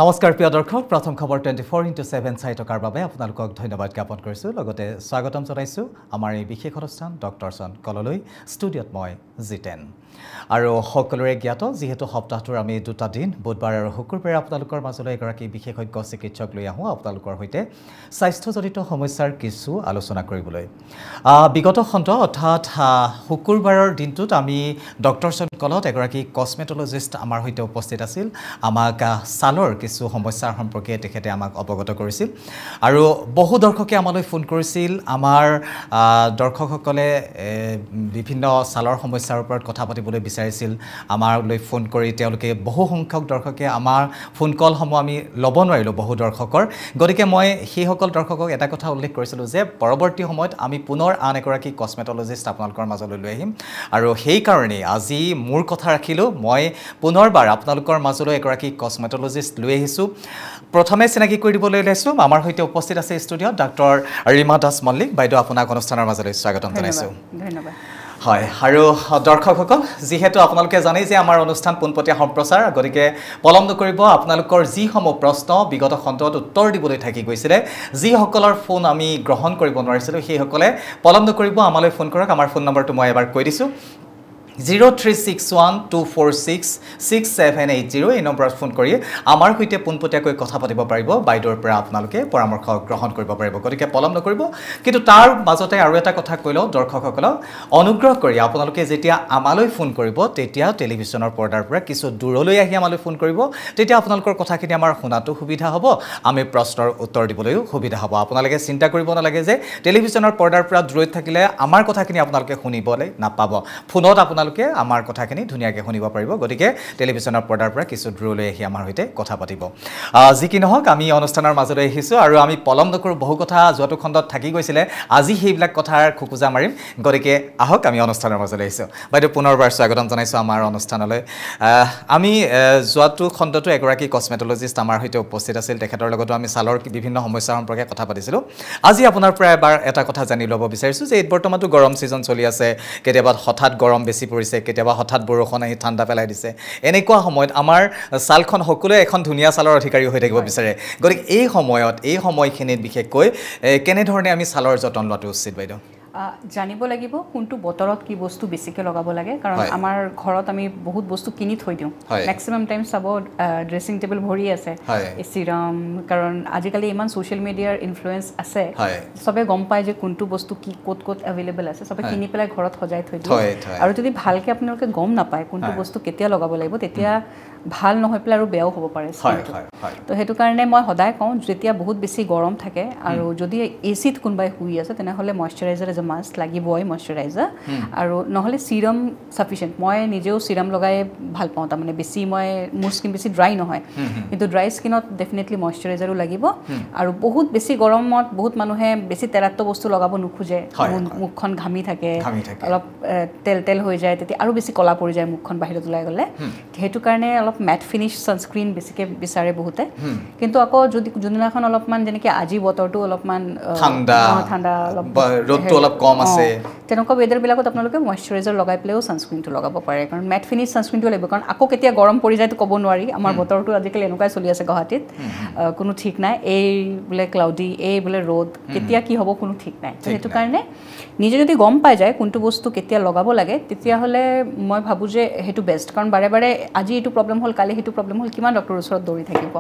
নমস্কাৰ প্ৰিয় দৰ্শক প্ৰথম খবৰ 24x7 চাই থকাৰ বাবে আপোনালোকক ধন্যবাদ জ্ঞাপন কৰিছোঁ লগতে স্বাগতম জনাইছোঁ আমাৰ এই বিশেষ অনুষ্ঠান ডক্টৰ চন কললৈ ষ্টুডিঅ'ত মই জিতেন আৰু সকলোৰে জ্ঞাত যেহেতু সপ্তাহটোৰ আমি দুটা দিন বুধবাৰ আৰু শুকুৰবাৰে আপোনালোকৰ মাজলৈ এগৰাকী বিশেষজ্ঞ চিকিৎসক লৈ আহোঁ আপোনালোকৰ সৈতে স্বাস্থ্যজনিত সমস্যাৰ কিছু আলোচনা কৰিবলৈ বিগত খণ্ড অৰ্থাৎ শুকুৰবাৰৰ দিনটোত আমি ডক্টৰ চন কলত এগৰাকী কসমেটলজিষ্ট আমাৰ সৈতে উপস্থিত আছিল আমাক ছালৰ কিছু সমস্যাৰ সম্পৰ্কে তেখেতে আমাক অৱগত কৰিছিল আৰু বহু দৰ্শকে আমালৈ ফোন কৰিছিল আমাৰ দৰ্শকসকলে বিভিন্ন ছালৰ সমস্যাৰ ওপৰত কথা পাতিবলৈ বিচাৰিছিল আমালৈ ফোন কৰি তেওঁলোকে বহু সংখ্যক দৰ্শকে আমাৰ ফোন কলসমূহ আমি ল'ব নোৱাৰিলোঁ বহু দৰ্শকৰ গতিকে মই সেইসকল দৰ্শকক এটা কথা উল্লেখ কৰিছিলোঁ যে পৰৱৰ্তী সময়ত আমি পুনৰ আন এগৰাকী কসমেটলজিষ্ট আপোনালোকৰ মাজলৈ লৈ আহিম আৰু সেইকাৰণে আজি মোৰ কথা ৰাখিলোঁ মই পুনৰবাৰ আপোনালোকৰ মাজলৈ এগৰাকী কসমেটলজিষ্ট লৈ আহিছোঁ প্ৰথমে চিনাকি কৰি দিবলৈ লৈছোঁ আমাৰ সৈতে উপস্থিত আছে ষ্টুডিঅ'ত ডক্টৰ ৰীমা দাস মল্লিক বাইদেউ আপোনাক অনুষ্ঠানৰ মাজলৈ স্বাগতম জনাইছোঁ ধন্যবাদ হয় আৰু দৰ্শকসকল যেহেতু আপোনালোকে জানেই যে আমাৰ অনুষ্ঠান পোনপটীয়া সম্প্ৰচাৰ গতিকে পলম নকৰিব আপোনালোকৰ যিসমূহ প্ৰশ্ন বিগত খণ্ডত উত্তৰ দিবলৈ থাকি গৈছিলে যিসকলৰ ফোন আমি গ্ৰহণ কৰিব নোৱাৰিছিলোঁ সেইসকলে পলম নকৰিব আমালৈ ফোন কৰক আমাৰ ফোন নম্বৰটো মই এবাৰ কৈ দিছোঁ 036124666780 এই নম্বৰত ফোন কৰি আমাৰ সৈতে পোনপটীয়াকৈ কথা পাতিব পাৰিব বাইদেউৰ পৰা আপোনালোকে পৰামৰ্শ গ্ৰহণ কৰিব পাৰিব গতিকে পলম নকৰিব কিন্তু তাৰ মাজতে আৰু এটা কথা কৈ লওঁ দৰ্শকসকলক অনুগ্ৰহ কৰি আপোনালোকে যেতিয়া আমালৈ ফোন কৰিব তেতিয়া টেলিভিছনৰ পৰ্দাৰ পৰা কিছু দূৰলৈ আহি আমালৈ ফোন কৰিব তেতিয়া আপোনালোকৰ কথাখিনি আমাৰ শুনাটো সুবিধা হ'ব আমি প্ৰশ্নৰ উত্তৰ দিবলৈও সুবিধা হ'ব আপোনালোকে চিন্তা কৰিব নালাগে যে টেলিভিছনৰ পৰ্দাৰ পৰা দূৰৈত থাকিলে আমাৰ কথাখিনি আপোনালোকে শুনিবলৈ নাপাব ফোনত আপোনালোকে আমাৰ কথাখিনি ধুনীয়াকৈ শুনিব পাৰিব গতিকে টেলিভিছনৰ পৰ্দাৰ পৰা কিছু দূৰলৈ আহি আমাৰ সৈতে কথা পাতিব যি কি নহওক আমি অনুষ্ঠানৰ মাজলৈ আহিছোঁ আৰু আমি পলম নকৰোঁ বহু কথা যোৱাটো খণ্ডত থাকি গৈছিলে আজি সেইবিলাক কথাৰ খুকুজা মাৰিম গতিকে আহক আমি অনুষ্ঠানৰ মাজলৈ আহিছোঁ বাইদেউ পুনৰবাৰ স্বাগতম জনাইছোঁ আমাৰ অনুষ্ঠানলৈ আমি যোৱাটো খণ্ডটো এগৰাকী কসমেটলজিষ্ট আমাৰ সৈতে উপস্থিত আছিল তেখেতৰ লগতো আমি ছালৰ বিভিন্ন সমস্যাৰ সম্পৰ্কে কথা পাতিছিলোঁ আজি আপোনাৰ পৰা এবাৰ এটা কথা জানি ল'ব বিচাৰিছোঁ যে বৰ্তমানটো গৰম ছিজন চলি আছে কেতিয়াবা হঠাৎ গৰম বেছি পৰিছে কেতিয়াবা হঠাৎ বৰষুণ আহি ঠাণ্ডা পেলাই দিছে এনেকুৱা সময়ত আমাৰ ছালখন সকলোৱে এখন ধুনীয়া ছালৰ অধিকাৰী হৈ থাকিব বিচাৰে গতিকে এই সময়খিনিত বিশেষকৈ কেনেধৰণে আমি ছালৰ যতন লোৱাটো উচিত বাইদেউ জানিব লাগিব কোনটো বতৰত কি বস্তু বেছিকৈ লগাব লাগে কাৰণ আমাৰ ঘৰত আমি বহুত বস্তু কিনি থৈ দিওঁ মেক্সিমাম টাইম চাব ড্ৰেছিং টেবল ভৰি আছে চিৰাম কাৰণ আজিকালি ইমান ছ'চিয়েল মিডিয়াৰ ইনফ্লুৱেঞ্চ আছে চবে গম পায় যে কোনটো বস্তু কি ক'ত ক'ত এভেইলেবল আছে চবে কিনি পেলাই ঘৰত সজাই থৈ দিয়ে আৰু যদি ভালকৈ আপোনালোকে গম নাপায় কোনটো বস্তু কেতিয়া লগাব লাগিব তেতিয়া ভাল নহয় পেলাই আৰু বেয়াও হ'ব পাৰে তো সেইটো কাৰণে মই সদায় কওঁ যেতিয়া বহুত বেছি গৰম থাকে আৰু যদি এচিত কোনোবাই শুই আছে তেনেহ'লে মইশ্চাৰাইজাৰ এজ এ মাষ্ট লাগিবই মইশ্চাৰাইজাৰ আৰু নহ'লে চিৰাম চাফিচিয়েণ্ট মই নিজেও চিৰাম লগাই ভাল পাওঁ তাৰমানে বেছি মোৰ স্কিন বেছি ড্ৰাই নহয় কিন্তু ড্ৰাই স্কিনত ডেফিনেটলি মইশ্চাৰাইজাৰো লাগিব আৰু বহুত বেছি গৰমত বহুত মানুহে বেছি তেলাক্ত বস্তু লগাব নোখোজে মুখখন ঘামি থাকে অলপ তেল হৈ যায় তেতিয়া আৰু বেছি ক'লা পৰি যায় মুখখন বাহিৰত ওলাই গ'লে সেইটো কাৰণে অলপ মেট ফিনিছ ছানস্ক্ৰীন বেছিকৈ বিচাৰে বহুতে কিন্তু আকৌ যদি যোনদিনাখন অলপমান যেনেকৈ আজি বতৰটো অলপমান ঠাণ্ডা ৰ'দটো অলপ কম আছে তেনেকুৱা ৱেডাৰবিলাকত আপোনালোকে মইশ্চাৰাইজাৰ লগাই পেলাইও ছানস্ক্ৰীনটো লগাব পাৰে কাৰণ মেট ফিনিছ ছানস্ক্ৰীনটো লাগিব কাৰণ আকৌ কেতিয়া গৰম পৰি যায়তো ক'ব নোৱাৰি আমাৰ বতৰটো আজিকালি এনেকুৱাই চলি আছে গুৱাহাটীত কোনো ঠিক নাই এই বোলে ক্লাউডি এই বোলে ৰ'দ কেতিয়া কি হ'ব কোনো ঠিক নাই সেইটো কাৰণে নিজে যদি গম পাই যায় কোনটো বস্তু কেতিয়া লগাব লাগে তেতিয়াহ'লে মই ভাবোঁ যে সেইটো বেষ্ট কাৰণ বাৰে বাৰে আজি এইটো প্ৰব্লেম হ'ল কালি সেইটো প্ৰব্লেম হ'ল কিমান ডক্টৰৰ ওচৰত দৌৰি থাকিব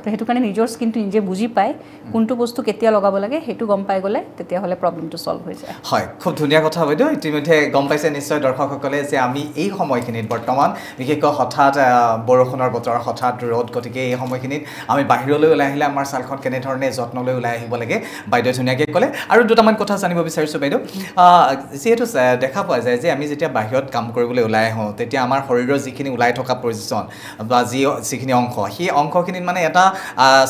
তো সেইটো কাৰণে নিজৰ স্কিনটো নিজে বুজি পায় কোনটো বস্তু কেতিয়া লগাব লাগে সেইটো গম পাই গ'লে তেতিয়াহ'লে প্ৰব্লেমটো ছল্ভ হৈ যায় হয় খুব ধুনীয়া কথা বাইদেউ ইতিমধ্যে গম পাইছে নিশ্চয় দৰ্শকসকলে যে আমি এই সময়খিনিত বৰ্তমান বিশেষকৈ হঠাৎ বৰষুণৰ বতৰ হঠাৎ ৰ'দ গতিকে এই সময়খিনিত আমি বাহিৰলৈ ওলাই আহিলে আমাৰ ছালখন কেনেধৰণে যত্নলৈ ওলাই আহিব লাগে বাইদেৱে ধুনীয়াকৈ ক'লে আৰু দুটামান কথা জানিব বিচাৰিছোঁ বাইদেউ যিহেতু দেখা পোৱা যায় যে আমি যেতিয়া বাহিৰত কাম কৰিবলৈ ওলাই আহোঁ তেতিয়া আমাৰ শৰীৰৰ যিখিনি ওলাই থকা পজিশ্যন বা যিখিনি অংশ সেই অংশখিনিত মানে এটা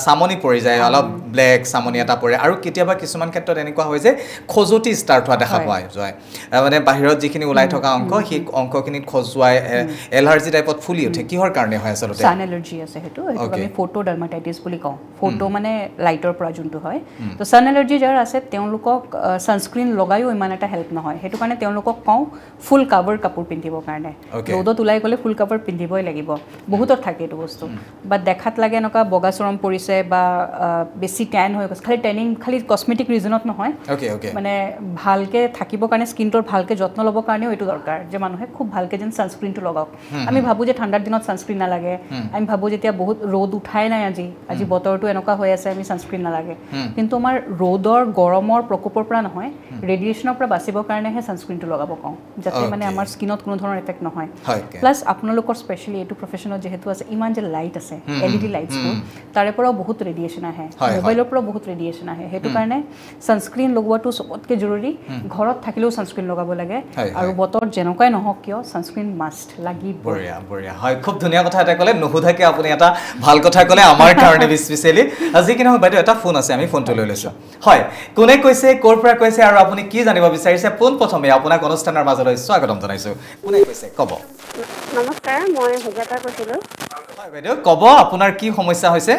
চামনি পৰি যায় অলপ ব্লেক চামনি এটা পৰে আৰু কেতিয়াবা কিছুমান ক্ষেত্ৰত এনেকুৱা হয় যে খজুৱতি ষ্টাৰ্ট হোৱা দেখা পোৱা যায় মানে বাহিৰত যিখিনি ওলাই থকা অংশ সেই অংশখিনিত খজুৱাই এলাৰ্জি টাইপত ফুলি উঠে কিহৰ কাৰণে হয় আচলতে সান এলাৰ্জি আছে সেইটো আমি ফটোডাৰ্মাটাইটিছ বুলি কওঁ ফটো মানে লাইটৰ পৰা যোনটো হয় তো সান এলাৰ্জি যাৰ আছে তেওঁলোকক ছানস্ক্ৰীন লগায়ো ইমান এটা হেল্প নহয় সেইটো কাৰণে তেওঁলোকক কওঁ ফুল কাভাৰ কাপোৰ পিন্ধিবৰ কাৰণে ৰ'দত ওলাই গ'লে ফুল কাভাৰ পিন্ধিবই লাগিব বহুতৰ থাকে এইটো বস্তু বা দেখাত লাগে এনেকুৱা বগা চৰম পৰিছে বা বেছি ট্যান হৈ গৈছে খালি ট্যানিং খালি কসমেটিক ৰিজনত নহয় মানে ভালকে থাকিবৰ কাৰণে স্কিনটোৰ ভালকে যত্ন ল'বৰ কাৰণেও এইটো দৰকাৰ যে মানুহে খুব ভালকে যেন ছানস্ক্ৰীনটো লগাওক আমি ভাবো যে ঠাণ্ডাৰ দিনত ছানস্ক্ৰীন নালাগে আমি ভাবো যেতিয়া বহুত ৰ'দ উঠাই নাই আজি বতৰটো এনেকুৱা হৈ আছে আমি ছানস্ক্ৰীন নালাগে কিন্তু আমাৰ ৰ'দৰ গৰমৰ প্ৰকোপৰ পৰা নহয় ৰেডিয়েশ্যনৰ পৰা বাচিবৰ কাৰণেহে ছানস্ক্ৰীনটো লগাব কওঁ যাতে মানে আমাৰ স্কিনত কোনো ধৰণৰ এফেক্ট নহয় প্লাছ আপোনালোকৰ স্পেচিয়েলি এইটো প্ৰফেশ্যনত যেহেতু আছে ইমান যে লাইট আছে LED লাইটছবোৰ তাৰে পৰাও বহুত ৰেডিয়েশ্যন আহে মোবাইলৰ পৰাও বহুত ৰেডিয়েশ্যন আহে সেইটো কাৰণে ছানস্ক্ৰীন লগোৱাটো চবতকৈ জৰুৰী ঘৰত থাকিলেও ছানস্ক্ৰীন লগাব লাগে আৰু বতৰ যেনেকুৱাই নহওক কিয় ছানস্ক্ৰীন মাষ্ট লাগিব বঢ়িয়া বঢ়িয়া হয় খুব ধুনীয়া কথা এটা ক'লে নুসুধাকে আপুনি এটা ভাল কথা ক'লে আমাৰ কাৰণে স্পেচিয়েলি আজি কি নহয় বাইদেউ এটা ফোন আছে আমি ফোনটো লৈ লৈছোঁ হয় কোনে কৈছে ক'ৰ পৰা কৈছে আৰু আপুনি কি জানিব বিচাৰিছে পোনপ্ৰথমে আপোনাক অনুষ্ঠানৰ মাজলৈ স্বাগতম জনাইছোঁ কোনে কৈছে ক'ব নমস্কাৰ মই সুজাতা কৈছিলোঁ হয় বাইদেউ ক'ব আপোনাৰ কি সমস্যা হৈছে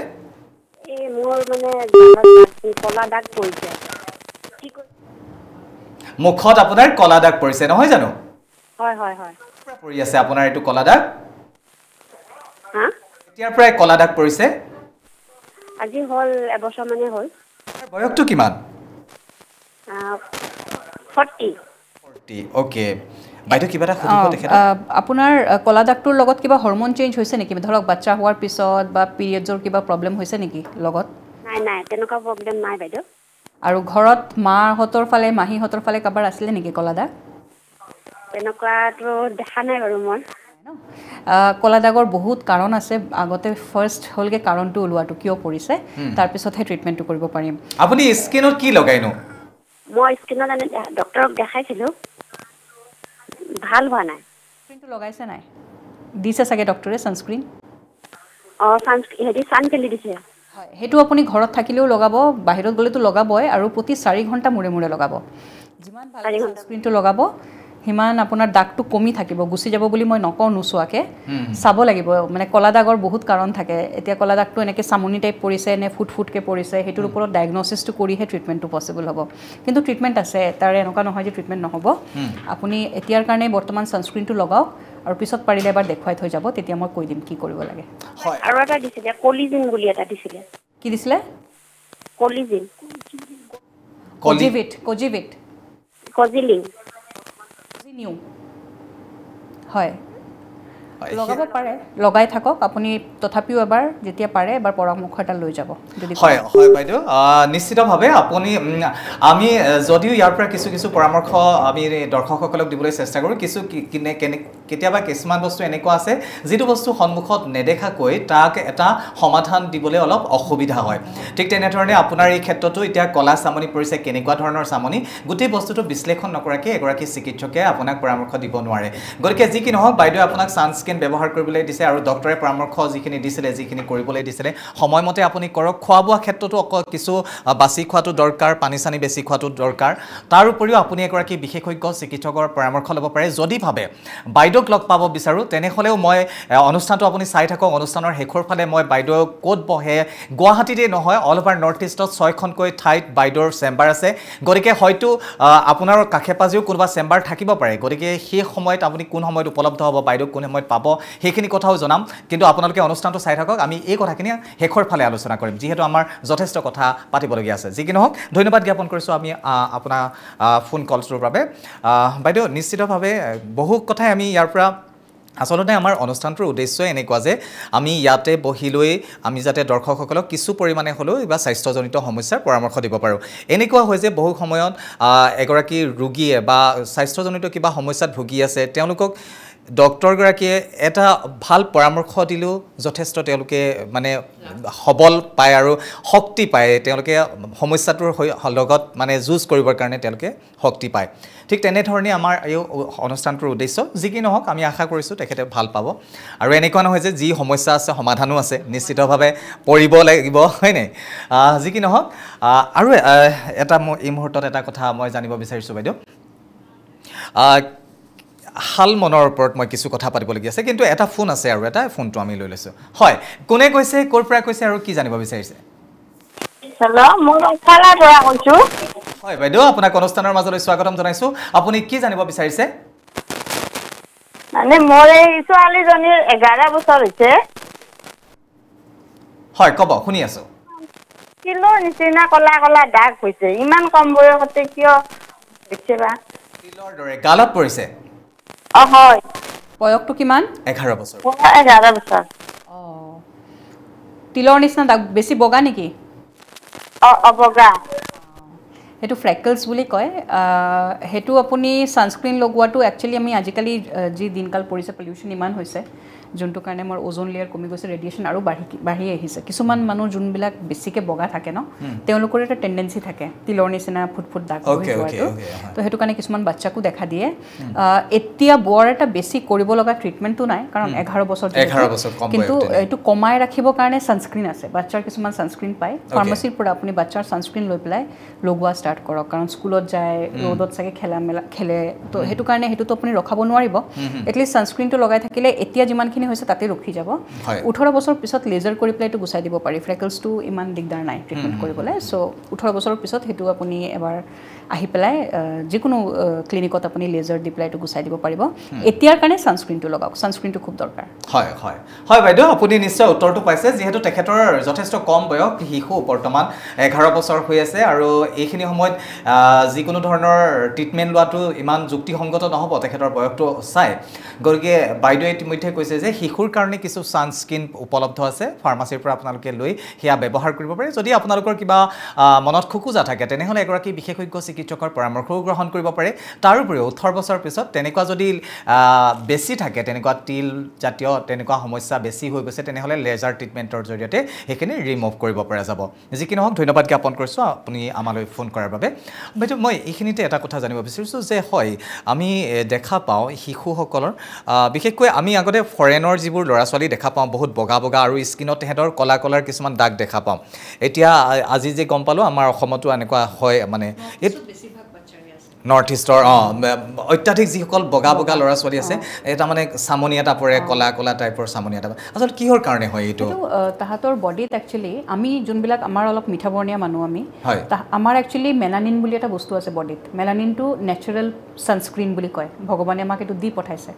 এই মোৰ মানে কলা দাগ পৰিছে মুখত আপোনাৰ কলা দাগ পৰিছে নহয় জানো হয় হয় হয় পৰি আছে আপোনাৰ এইটো কলা দাগ হা এতিয়াৰ পৰাই কলা দাগ পৰিছে আজি হ'ল এবছৰ মানে হ'ল বয়সটো কিমান 40 ওকে বাইদেউ কিবা এটা সুধিব তেখেত আপোনাৰ কলা দাগটোৰ লগত কিবা হৰমন চেঞ্জ হৈছে নেকি ধৰক বাচ্চা হোৱাৰ পিছত বা পিৰিয়ডছৰ কিবা প্ৰব্লেম হৈছে নেকি লগত নাই নাই তেনেকুৱা প্ৰব্লেম নাই বাইদেউ আৰু ঘৰত মাহঁতৰ ফালে মাহীহঁতৰ ফালে কাৰোবাৰ আছিলে নেকি কলা দাগ তেনেকুৱাটো দেখা নাই বাৰু মই কলা দাগৰ বহুত কাৰণ আছে আগতে ফাৰ্ষ্ট হ'লগে কাৰণটো ওলোৱাটো কিয় পৰিছে তাৰপিছতহে ট্ৰিটমেণ্টটো কৰিব পাৰিম আপুনি স্কিনত কি লগাইনো মই স্কিনত ডক্টৰক দেখাইছিলোঁ ভাল হোৱা নাই স্ক্ৰীনটো লগাইছে নাই দিছে চাগে ডক্টৰে ছানস্ক্ৰীন ছানকেলি দিছে হয় সেইটো আপুনি ঘৰত থাকিলেও লগাব বাহিৰত গ'লেতো লগাবই আৰু প্ৰতি 4 ঘণ্টা মূৰে মূৰে লগাব যিমান ভাল ছানস্ক্ৰীনটো লগাব হিমান আপোনাৰ দাগটো কমি থাকিব গুচি যাব বুলি মই নকওঁ নোচোৱাকে চাব লাগিব মানে কলা দাগৰ বহুত কাৰণ থাকে এতিয়া কলা দাগটো এনেকৈ চামনি টাইপ পৰিছে নে ফুটকে পৰিছে সেইটোৰ ওপৰত ডায়েগনচিছটো কৰিহে ট্ৰিটমেণ্টটো পচিবল হ'ব কিন্তু ট্ৰিটমেণ্ট আছে তাৰে এনেকুৱা নহয় যে ট্ৰিটমেণ্ট নহ'ব আপুনি এতিয়াৰ কাৰণে বৰ্তমান ছানস্ক্ৰীনটো লগাওক আৰু পিছত পাৰিলে এবাৰ দেখুৱাই থৈ যাব তেতিয়া মই কৈ দিম কি কৰিব লাগে আৰু এটা দিছিলে কলিজিন বুলি এটা দিছিলে কি দিছিলে কলিজিন কজিলিং হয় লগাব পাৰে লগাই থাকক আপুনি তথাপিও এবাৰ যেতিয়া পাৰে এবাৰ পৰামৰ্শ এটা লৈ যাব হয় হয় বাইদেউ নিশ্চিতভাৱে আপুনি আমি যদিও ইয়াৰ পৰা কিছু পৰামৰ্শ আমি দৰ্শকসকলক দিবলৈ চেষ্টা কৰোঁ কেতিয়াবা কিছুমান বস্তু এনেকুৱা আছে যিটো বস্তু সন্মুখত নেদেখাকৈ তাক এটা সমাধান দিবলৈ অলপ অসুবিধা হয় ঠিক তেনেধৰণে আপোনাৰ এই ক্ষেত্ৰতো এতিয়া কলা চামনি পৰিছে কেনেকুৱা ধৰণৰ চামনি গোটেই বস্তুটো বিশ্লেষণ নকৰাকৈ এগৰাকী চিকিৎসকে আপোনাক পৰামৰ্শ দিব নোৱাৰে গতিকে যি কি নহওক বাইদেউ আপোনাক ছানস্ক্ৰীন ব্যৱহাৰ কৰিবলৈ দিছে আৰু ডক্টৰে পৰামৰ্শ যিখিনি দিছিলে যিখিনি কৰিবলৈ দিছিলে সময়মতে আপুনি কৰক খোৱা বোৱা ক্ষেত্ৰতো কিছু বাছি খোৱাটো দৰকাৰ পানী চানি বেছি খোৱাটো দৰকাৰ তাৰ উপৰিও আপুনি এগৰাকী বিশেষজ্ঞ চিকিৎসকৰ পৰামৰ্শ ল'ব পাৰে যদি ভাবে বাইদেউক লগ পাব বিচাৰোঁ তেনেহ'লেও মই অনুষ্ঠানটো আপুনি চাই থাকক অনুষ্ঠানৰ শেষৰ ফালে মই বাইদেউ ক'ত বহে গুৱাহাটীতে নহয় অল অভাৰ নৰ্থ ইষ্টত 6খনকৈ ঠাইত বাইদেউৰ চেম্বাৰ আছে গতিকে হয়তো আপোনাৰ কাষে পাজেও কোনোবা চেম্বাৰ থাকিব পাৰে গতিকে সেই সময়ত আপুনি কোন সময়ত উপলব্ধ হ'ব বাইদেউক কোন সময়ত পাব সেইখিনি কথাও জনাম কিন্তু আপোনালোকে অনুষ্ঠানটো চাই থাকক আমি এই কথাখিনি শেষৰ ফালে আলোচনা কৰিম যিহেতু আমাৰ যথেষ্ট কথা পাতিবলগীয়া আছে যি কি নহওক ধন্যবাদ জ্ঞাপন কৰিছোঁ আমি আপোনাৰ ফোন কলটোৰ বাবে বাইদেউ নিশ্চিতভাৱে বহু কথাই আমি ইয়াৰ পৰা আচলতে আমাৰ অনুষ্ঠানটোৰ উদ্দেশ্যই এনেকুৱা যে আমি ইয়াতে বহি লৈ আমি যাতে দৰ্শকসকলক কিছু পৰিমাণে হ'লেও বা স্বাস্থ্যজনিত সমস্যাৰ পৰামৰ্শ দিব পাৰোঁ এনেকুৱা হয় যে বহু সময়ত এগৰাকী ৰোগীয়ে বা স্বাস্থ্যজনিত কিবা সমস্যাত ভুগি আছে তেওঁলোকক ডক্টৰগৰাকীয়ে এটা ভাল পৰামৰ্শ দিলেও যথেষ্ট তেওঁলোকে মানে সবল পায় আৰু শক্তি পায় তেওঁলোকে সমস্যাটোৰ লগত মানে যুঁজ কৰিবৰ কাৰণে তেওঁলোকে শক্তি পায় ঠিক তেনেধৰণে আমাৰ এই অনুষ্ঠানটোৰ উদ্দেশ্য যি কি নহওক আমি আশা কৰিছোঁ তেখেতে ভাল পাব আৰু এনেকুৱা নহয় যে যি সমস্যা আছে সমাধানো আছে নিশ্চিতভাৱে পৰিব লাগিব হয়নে যি কি নহওক আৰু এটা মই এই মুহূৰ্তত এটা কথা মই জানিব বিচাৰিছোঁ বাইদেউ হাল মনৰ ওপৰত মই কিছু কথা পাতিবলগীয়া আছে কিন্তু এটা ফোন আছে আৰু এটা ফোনটো আমি লৈ লৈছোঁ হয় কোনে কৈছে ক'ৰ পৰা কৈছে আৰু কি জানিব বিচাৰিছে হেল্ল' মই ফালাৰ পৰা কৈছোঁ হয় বাইদেউ আপোনাক অনুষ্ঠানৰ মাজলৈ স্বাগতম জনাইছোঁ আপুনি কি জানিব বিচাৰিছে মানে মোৰ এই ছোৱালীজনীৰ 11 বছৰ হৈছে হয় কব শুনি আছো তিলৰ নিচিনা কলা কলা দাগ হৈছে ইমান কম বয়সতে কিয় হৈছে বা তিলৰ দৰে গালত পৰিছে হয় বয়সটো কিমান 11 বছৰ 11 বছৰ তিলৰ নিচিনা দাগ বেছি বগা নেকি বগা সেইটো ফ্ৰেকলছ বুলি কয় সেইটো আপুনি ছানস্ক্ৰীন লগোৱাটো একচুৱেলি আমি আজিকালি যি দিনকাল পৰিছে পলিউশ্যন ইমান হৈছে যোনটো কাৰণে আমাৰ ওজন লেয়াৰ কমি গৈছে ৰেডিয়েশ্যন আৰু বাঢ়ি আহিছে কিছুমান মানুহ যোনবিলাক বেছিকৈ বগা থাকে ন তেওঁলোকৰ এটা টেণ্ডেঞ্চি থাকে তিলৰ নিচিনা ফুটফুট দাগ হৈ যোৱাটো তো সেইটো কাৰণে কিছুমান বাচ্চাকো দেখা দিয়ে এতিয়া বৰ এটা বেছি কৰিব লগা ট্ৰিটমেণ্টটো নাই কাৰণ 11 বছৰ কিন্তু এইটো কমাই ৰাখিবৰ কাৰণে ছানস্ক্ৰীন আছে বাচ্চাৰ কিছুমান ছানস্ক্ৰীন পায় ফাৰ্মাচীৰ পৰা আপুনি বাচ্চাৰ ছানস্ক্ৰীন লৈ পেলাই লগোৱা ষ্টাৰ্ট কৰক কাৰণ স্কুলত যায় ৰ'দত চাগে খেলে তো সেইটো কাৰণে সেইটোতো আপুনি ৰখাব নোৱাৰিব এটলিষ্ট ছানস্ক্ৰীনটো লগাই থাকিলে এতিয়া যিমানখিনি হৈছে তাতে ৰখি যাব 18 বছৰ পিছত লেজাৰ কৰি পেলাই এইটো গুচাই দিব পাৰি ফ্ৰেকলছটো ইমান দিগদাৰ নাই ট্ৰিটমেণ্ট কৰিবলৈ চ' 18 বছৰৰ পিছত সেইটো আপুনি এবাৰ আহি পেলাই যিকোনো ক্লিনিকত আপুনি লেজাৰ দি পেলাই এইটো গুচাই দিব পাৰিব এতিয়াৰ কাৰণে ছানস্ক্ৰীনটো লগাওক ছানস্ক্ৰীনটো খুব দৰকাৰ হয় হয় হয় বাইদেউ আপুনি নিশ্চয় উত্তৰটো পাইছে যিহেতু তেখেতৰ যথেষ্ট কম বয়স শিশু বৰ্তমান 11 বছৰ হৈ আছে আৰু এইখিনি সময়ত যিকোনো ধৰণৰ ট্ৰিটমেণ্ট লোৱাটো ইমান যুক্তিসংগত নহ'ব তেখেতৰ বয়সটো চাই গতিকে বাইদেৱে ইতিমধ্যে কৈছে যে শিশুৰ কাৰণে কিছু ছানস্ক্ৰীন উপলব্ধ আছে ফাৰ্মাচীৰ পৰা আপোনালোকে লৈ সেয়া ব্যৱহাৰ কৰিব পাৰে যদি আপোনালোকৰ কিবা মনত খোকোজা থাকে তেনেহ'লে এগৰাকী বিশেষজ্ঞ চিকিৎসকৰ পৰামৰ্শও গ্ৰহণ কৰিব পাৰে তাৰোপৰিও 18 বছৰ পিছত তেনেকুৱা যদি বেছি থাকে তেনেকুৱা তিল জাতীয় তেনেকুৱা সমস্যা বেছি হৈ গৈছে তেনেহ'লে লেজাৰ ট্ৰিটমেণ্টৰ জৰিয়তে সেইখিনি ৰিমুভ কৰিব পৰা যাব যি কি নহওক ধন্যবাদ জ্ঞাপন কৰিছোঁ আপুনি আমালৈ ফোন কৰাৰ বাবে বাইদেউ মই এইখিনিতে এটা কথা জানিব বিচাৰিছোঁ যে হয় আমি দেখা পাওঁ শিশুসকলৰ বিশেষকৈ আমি আগতে ফৰেনৰ যিবোৰ ল'ৰা ছোৱালী দেখা পাওঁ বহুত বগা বগা আৰু স্কিনত তেহেঁতৰ কলা কলাৰ কিছুমান দাগ দেখা পাওঁ এতিয়া আজি যে গম পালোঁ আমাৰ অসমতো এনেকুৱা হয় মানে নৰ্থ ইষ্টৰ অত্যাধিক যিসকল বগা বগা ল'ৰা ছোৱালী আছে এটা মানে চামনি এটা পৰে কলা কলা টাইপৰ চামনি এটা আচলতে কিহৰ কাৰণে হয় এইটো তাহাঁতৰ বডিত একচুৱেলি আমি যোনবিলাক আমাৰ অলপ মিঠাবৰ্ণীয়া মানুহ আমি আমাৰ একচুৱেলি মেলানিন বুলি এটা বস্তু আছে বডিত মেলানিনটো নেচাৰেল ছানস্ক্ৰীন বুলি কয় ভগৱানে আমাক এইটো দি পঠাইছে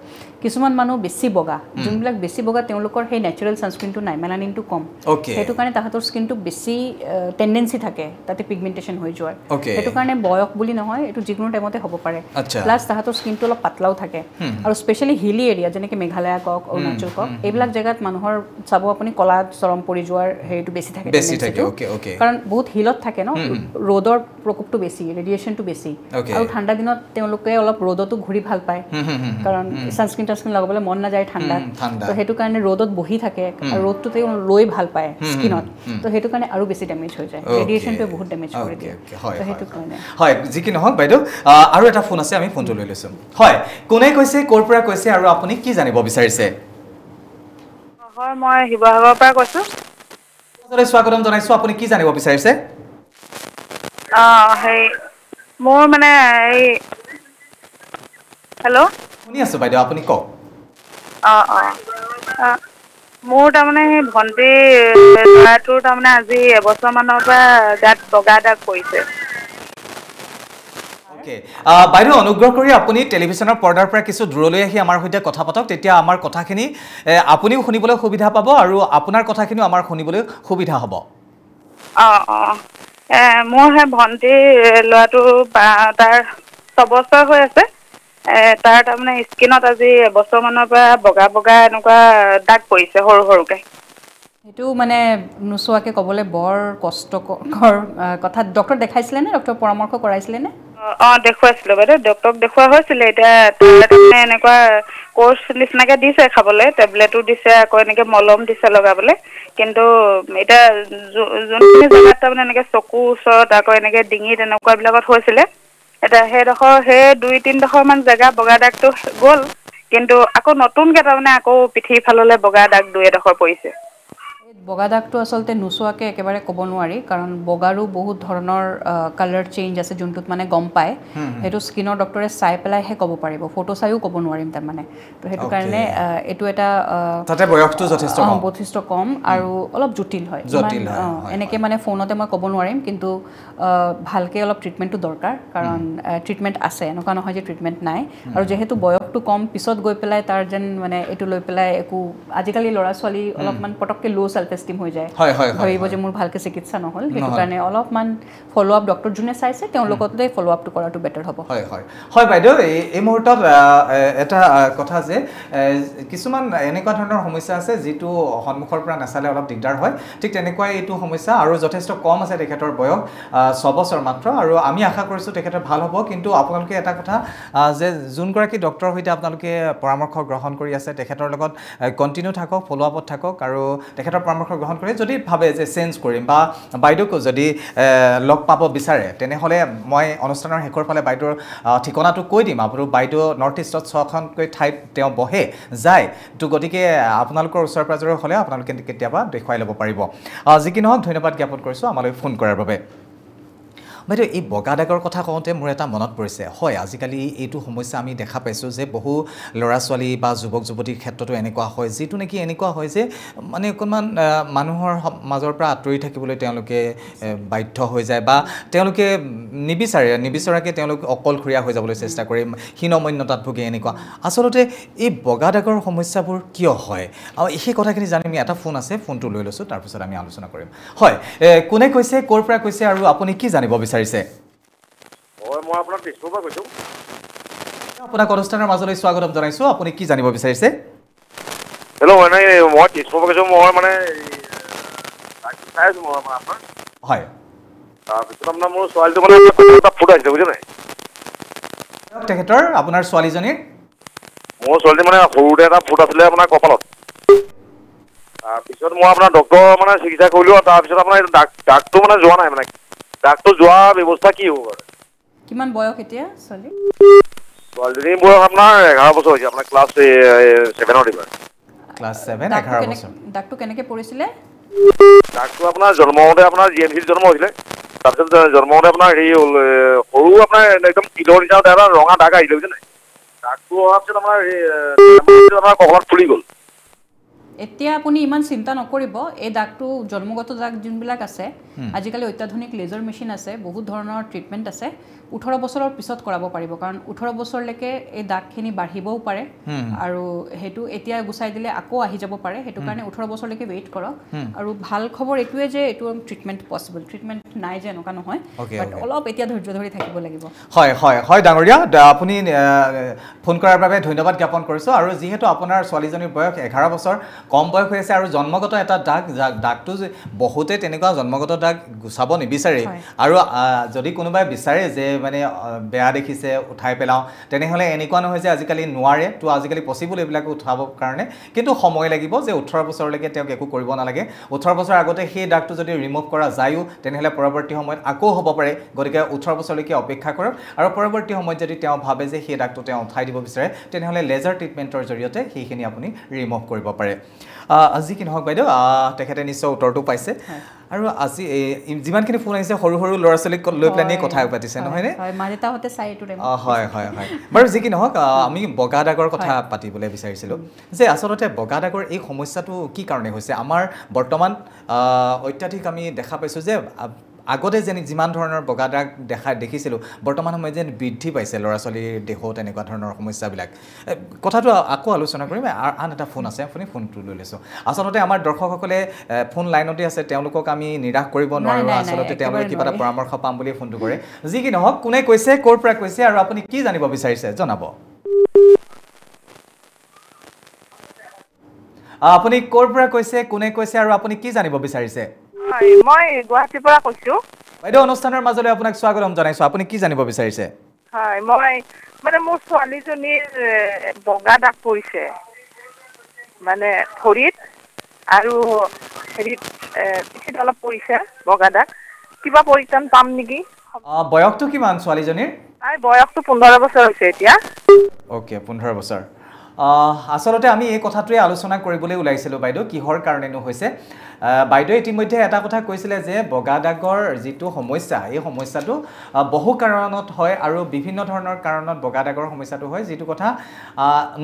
কিছুমান মানুহ বেছি বগা যোনবিলাক বেছি বগা তেওঁলোকৰ সেই নেচাৰেল ছানস্ক্ৰীনটো নাই মেলানিনটো কম সেইটো কাৰণে তাহাঁতৰ স্কিনটো বেছি টেণ্ডেঞ্চি থাকে তাতে পিগমেণ্টেশ্যন হৈ যোৱাৰ সেইটো কাৰণে বয়স বুলি নহয় এইটো যিকোনো টাইমতে হ'ব পাৰে প্লাছ তাহাঁতৰ স্কিনটো অলপ পাতলাও থাকে আৰু স্পেচিয়েলি হিলি এৰিয়া যেনেকৈ মেঘালয় কওক অৰুণাচল কওক এইবিলাক জেগাত মানুহৰ চাব আপুনি কলা চৰম পৰি যোৱাৰ হেৰিটো বেছি থাকে কাৰণ বহুত হিলত থাকে ন ৰ'দৰ প্ৰকোপটো বেছি ৰেডিয়েশ্যনটো বেছি আৰু ঠাণ্ডা দিনত তেওঁলোকে অলপ ৰ'দতো ঘূৰি ভাল পায় কাৰণ ছানস্ক্ৰীন টানস্ক্ৰীন লগাবলৈ মন নাযায় ঠাণ্ডাত তো সেইটো কাৰণে ৰ'দত বহি থাকে আৰু ৰ'দটো তেওঁ ৰৈ ভাল পায় স্কিনত তো সেইটো কাৰণে আৰু বেছি ডেমেজ হৈ যায় ৰেডিয়েশ্যনটোৱে বহুত ডেমেজ কৰি দিয়ে তো সেইটো কাৰণে হয় যি কি নহওক বাইদেউ আৰু এটা ফোন আছে আমি ফোনটো লৈ লৈছোঁ হয় কোনে কৈছে ক'ৰ পৰা কৈছে আৰু আপুনি কি জানিব বিচাৰিছে হয় মই শিৱসাগৰৰ পৰা কৈছোঁ স্বাগতম জনাইছোঁ আপুনি কি জানিব বিচাৰিছে সেই মোৰ মানে এই হেল্ল' শুনি আছোঁ বাইদেউ আপুনি কওক মোৰ তাৰমানে সেই ভণ্টি ল'ৰাটোৰ তাৰমানে আজি এবছৰমানৰ পৰা গাত বগা দাগ পৰিছে বাইদেউ অনুগ্ৰহ কৰি আপুনি টেলিভিশ্যনৰ পৰ্দাৰ পৰা কিছু দূৰলৈ আহি আমাৰ সৈতে কথা পাতক তেতিয়া আমাৰ কথাখিনি আপুনিও শুনিবলৈ সুবিধা পাব আৰু আপোনাৰ কথাখিনিও আমাৰ শুনিবলৈ সুবিধা হ'ব মোৰ সেই ভণ্টি ল'ৰাটো তাৰ 6 বছৰ হৈ আছে তাৰ তাৰমানে স্কিনত আজি এবছৰমানৰ পৰা বগা বগা এনেকুৱা দাগ পৰিছে সৰু সৰুকৈ সেইটো মানে নোচোৱাকৈ ক'বলৈ বৰ কষ্টকৰ কথা ডক্টৰ দেখাইছিলেনে ডক্টৰ পৰামৰ্শ কৰাইছিলেনে দেখুৱাইছিলোঁ বাইদেউ ডক্টৰক দেখুওৱা হৈছিলে এতিয়া তাৰমানে এনেকুৱা কোৰ্চ নিচিনাকৈ দিছে খাবলৈ টেবলেটো দিছে আকৌ এনেকৈ মলম দিছে লগাবলৈ কিন্তু এতিয়া যোনখিনি জেগাত তাৰমানে এনেকৈ চকুৰ ওচৰত আকৌ এনেকৈ ডিঙিত এনেকুৱাবিলাকত হৈছিলে এতিয়া সেইডোখৰ সেই 2-3 জেগা বগা দাগটো গ'ল কিন্তু আকৌ নতুনকৈ তাৰমানে আকৌ পিঠিৰ ফাললৈ বগা দাগ 2-এডোখৰ পৰিছে বগা দাগটো আচলতে নোচোৱাকৈ একেবাৰে ক'ব নোৱাৰি কাৰণ বগাৰো বহুত ধৰণৰ কালাৰ চেঞ্জ আছে যোনটোত মানে গম পায় সেইটো স্কিনৰ ডক্টৰে চাই পেলাইহে ক'ব পাৰিব ফটো চাইও ক'ব নোৱাৰিম তাৰমানে তো সেইটো কাৰণে এইটো এটা তাতে বয়সটো যথেষ্ট কম আৰু অলপ জটিল হয় এনেকৈ মানে ফোনতে মই ক'ব নোৱাৰিম কিন্তু ভালকৈ অলপ ট্ৰিটমেণ্টটো দৰকাৰ কাৰণ ট্ৰিটমেণ্ট আছে এনেকুৱা নহয় যে ট্ৰিটমেণ্ট নাই আৰু যিহেতু বয়সটো কম পিছত গৈ পেলাই তাৰ যেন মানে এইটো লৈ পেলাই একো আজিকালি ল'ৰা ছোৱালী অলপমান পটককৈ ল' চেল্ফ এষ্টিম হৈ যায় ভাবিব যে মোৰ ভালকৈ চিকিৎসা নহ'ল সেইটো কাৰণে অলপমান ফ'ল' আপ ডক্টৰ যোনে চাইছে তেওঁৰ লগতে ফ'ল' আপটো কৰাটো বেটাৰ হ'ব হয় বাইদেউ এই মুহূৰ্তত এটা কথা যে কিছুমান এনেকুৱা ধৰণৰ সমস্যা আছে যিটো সন্মুখৰ পৰা নাচালে অলপ দিগদাৰ হয় ঠিক তেনেকুৱাই এইটো সমস্যা আৰু যথেষ্ট কম আছে তেখেতৰ বয়স 6 বছৰ মাত্ৰ আৰু আমি আশা কৰিছোঁ তেখেতৰ ভাল হ'ব কিন্তু আপোনালোকে এটা কথা যে যোনগৰাকী ডক্টৰৰ সৈতে আপোনালোকে পৰামৰ্শ গ্ৰহণ কৰি আছে তেখেতৰ লগত কণ্টিনিউ থাকক ফ'ল' আপত থাকক আৰু তেখেতৰ পৰামৰ্শ গ্ৰহণ কৰি যদি ভাবে যে চেঞ্জ কৰিম বা বাইদেউকো যদি লগ পাব বিচাৰে তেনেহ'লে মই অনুষ্ঠানৰ শেষৰ ফালে বাইদেউৰ ঠিকনাটো কৈ দিম আৰু বাইদেউ নৰ্থ ইষ্টত 6খনকৈ ঠাইত তেওঁ বহে যায় তো গতিকে আপোনালোকৰ ওচৰ পাজৰে হ'লে আপোনালোকে কেতিয়াবা দেখুৱাই ল'ব পাৰিব যি কি নহওক ধন্যবাদ জ্ঞাপন কৰিছোঁ আমালৈ ফোন কৰাৰ বাবে বাইদেউ এই বগা দাগৰ কথা কওঁতে মোৰ এটা মনত পৰিছে হয় আজিকালি এইটো সমস্যা আমি দেখা পাইছোঁ যে বহু ল'ৰা ছোৱালী বা যুৱক যুৱতীৰ ক্ষেত্ৰতো এনেকুৱা হয় যিটো নেকি এনেকুৱা হয় যে মানে অকণমান মানুহৰ মাজৰ পৰা আঁতৰি থাকিবলৈ তেওঁলোকে বাধ্য হৈ যায় বা তেওঁলোকে নিবিচৰাকৈ তেওঁলোক অকলশৰীয়া হৈ যাবলৈ চেষ্টা কৰে হীনমন্যতাত ভোগে এনেকুৱা আচলতে এই বগা দাগৰ সমস্যাবোৰ কিয় হয় আৰু সেই কথাখিনি জানি আমি এটা ফোন আছে ফোনটো লৈ লৈছোঁ তাৰপিছত আমি আলোচনা কৰিম হয় কোনে কৈছে ক'ৰ পৰা কৈছে আৰু আপুনি কি জানিব বিচাৰিছে মই আপোনাৰ তেজপুৰৰ পৰা কৈছোঁ আপোনাক অনুষ্ঠানৰ মাজলৈ স্বাগতম জনাইছোঁ আপুনি কি জানিব বিচাৰিছে হেল্ল' মানে মই তেজপুৰৰ পৰা কৈছোঁ মই মানে চাই আছোঁ মই আপোনাৰ হয় তাৰপিছত আপোনাৰ মোৰ ছোৱালীটো মানে এটা ফুট আহিছে বুজিছে নাই তেখেতৰ আপোনাৰ ছোৱালীজনীৰ মোৰ ছোৱালী মানে সৰুতে এটা ফুট আছিলে আপোনাৰ কপালত তাৰপিছত মই আপোনাৰ ডক্টৰ মানে চিকিৎসা কৰিলোঁ তাৰপিছত আপোনাৰ ডাকটো মানে যোৱা নাই মানে ডাকটো যোৱা ব্যৱস্থা কি হ'ব বাৰু কিমান বয়স এতিয়া ছোৱালী ছোৱালীজনীৰ বয়স আপোনাৰ 11 বছৰ হৈছে আপোনাৰ ক্লাছ 7ত এইবাৰ ক্লাছ 7 11 বছৰ ডাকটো কেনেকৈ পৰিছিলে ডাকটো আপোনাৰ জন্ম হওঁতে আপোনাৰ GMCত জন্ম হৈছিলে তাৰপিছত জন্ম হওঁতে আপোনাৰ হেৰি হ'ল সৰু আপোনাৰ একদম কিলৰ নিচিনা এটা ৰঙা দাগ আহিলে বুজিছে নাই ডাকটো অহাৰ পিছত আমাৰ আমাৰ কপালত ফুলি গ'ল এতিয়া আপুনি ইমান চিন্তা নকৰিব এই দাগটো জন্মগত দাগ যোনবিলাক আছে আজিকালি অত্যাধুনিক লেজাৰ মেচিন আছে বহুত ধৰণৰ ট্ৰিটমেণ্ট আছে 18 বছৰৰ পিছত কৰাব পাৰিব কাৰণ 18 বছৰলৈকে এই দাগখিনি বাঢ়িবও পাৰে আৰু হেতু এতিয়া গুছাই দিলে আকৌ আহি যাব পাৰে হেতু কাৰণে 18 বছৰলৈকে ওয়েট কৰক আৰু ভাল খবৰ এটোৱে যে এটো ট্ৰিটমেন্ট পসিবল ট্ৰিটমেন্ট নাই যে নকা নহয় বাট অলপ এতিয়া ধৈৰ্য ধৰি থাকিব লাগিব হয় হয় হয় ডাঙৰীয়া আপুনি ফোন কৰাৰ বাবে ধন্যবাদ জ্ঞাপন কৰিছো আৰু যেহেতু আপোনাৰ ছোৱালীজনীৰ বয়স 11 বছৰ কম বয়স হৈছে আৰু জন্মগত এটা দাগটো বহুতে তেনেকুৱা জন্মগত দাগ গুছাব নিবিচাৰে আৰু যদি কোনোবাই বিচাৰে যে মানে বেয়া দেখিছে উঠাই পেলাও তেনেহলে এনেকুৱা নহয় যে আজিকালি নোৱাৰে তো আজিকালি পসিবল এইবিলাক উঠাব কাৰণে কিন্তু সময় লাগিব যে 18 বছৰলৈকে তেওঁক একো কৰিব নালাগে 18 বছৰ আগতে সেই দাগটো যদি ৰিমুভ কৰা যায়ও তেনেহলে পৰৱৰ্তী সময়ত আকৌ হ'ব পাৰে গতিকে 18 বছৰলৈকে অপেক্ষা কৰক আৰু পৰৱৰ্তী সময়ত যদি তেওঁ ভাবে যে সেই দাগটো তেওঁ উঠাই দিব বিচাৰে তেনেহলে লেজাৰ ট্ৰিটমেন্টৰ জৰিয়তে সেইখিনি আপুনি ৰিমুভ কৰিব পাৰে আজি কি নহওক বাইদেউ তেখেতে নিশ্চয় উত্তৰটো পাইছে আৰু আজি যিমানখিনি ফোন আহিছে সৰু সৰু ল'ৰা ছোৱালীক লৈ পেলাই কথা পাতিছে নহয়নে হয় মাৰিতাহতে চাই এটো হয় হয় হয় বাৰু যি কি নহওক আমি বগা দাগৰ কথা পাতিবলৈ বিচাৰিছিলোঁ যে আচলতে বগা দাগৰ এই সমস্যাটো কি কাৰণে হৈছে আমাৰ বৰ্তমান অত্যাধিক আমি দেখা পাইছোঁ যে আগতে যেন যিমান ধৰণৰ বগা দাগ দেখিছিলোঁ বৰ্তমান সময়ত যেন বৃদ্ধি পাইছে ল'ৰা ছোৱালীৰ দেহত এনেকুৱা ধৰণৰ সমস্যাবিলাক কথাটো আকৌ আলোচনা কৰিম আন এটা ফোন আছে আপুনি ফোনটো লৈ লৈছোঁ আচলতে আমাৰ দৰ্শকসকলে ফোন লাইনতে আছে তেওঁলোকক আমি নিৰাশ কৰিব নোৱাৰোঁ আচলতে তেওঁলোকে কিবা এটা পৰামৰ্শ পাম বুলি ফোনটো কৰে যি কি নহওক কোনে কৈছে ক'ৰ পৰা কৈছে আৰু আপুনি কি জানিব বিচাৰিছে জনাব আপুনি ক'ৰ পৰা কৈছে কোনে কৈছে আৰু আপুনি কি জানিব বিচাৰিছে মই গুৱাহাটীৰ পৰা কৈছো বাইদেউ অনুষ্ঠানৰ মাজলৈ আপোনাক স্বাগতম জনাইছো আপুনি কি জানিব বিচাৰিছে হয় মই মানে মোৰ ছোৱালীজনীৰ বগা দাগ পৰিছে মানে ভৰিত আৰু হেৰিত পিঠিত অলপ পৰিছে বগা দাগ কিবা পৰিত্ৰাণ পাম নেকি বয়সটো কিমান ছোৱালীজনীৰ বয়সটো 15 বছৰ হৈছে এতিয়া ওকে 15 বছৰ আচলতে আমি এই কথাটোৱে আলোচনা কৰিবলৈ ওলাইছিলোঁ বাইদেউ কিহৰ কাৰণেনো হৈছে বাইদেউ ইতিমধ্যে এটা কথা কৈছিলে যে বগা দাগৰ যিটো সমস্যা এই সমস্যাটো বহু কাৰণত হয় আৰু বিভিন্ন ধৰণৰ কাৰণত বগা দাগৰ সমস্যাটো হয় যিটো কথা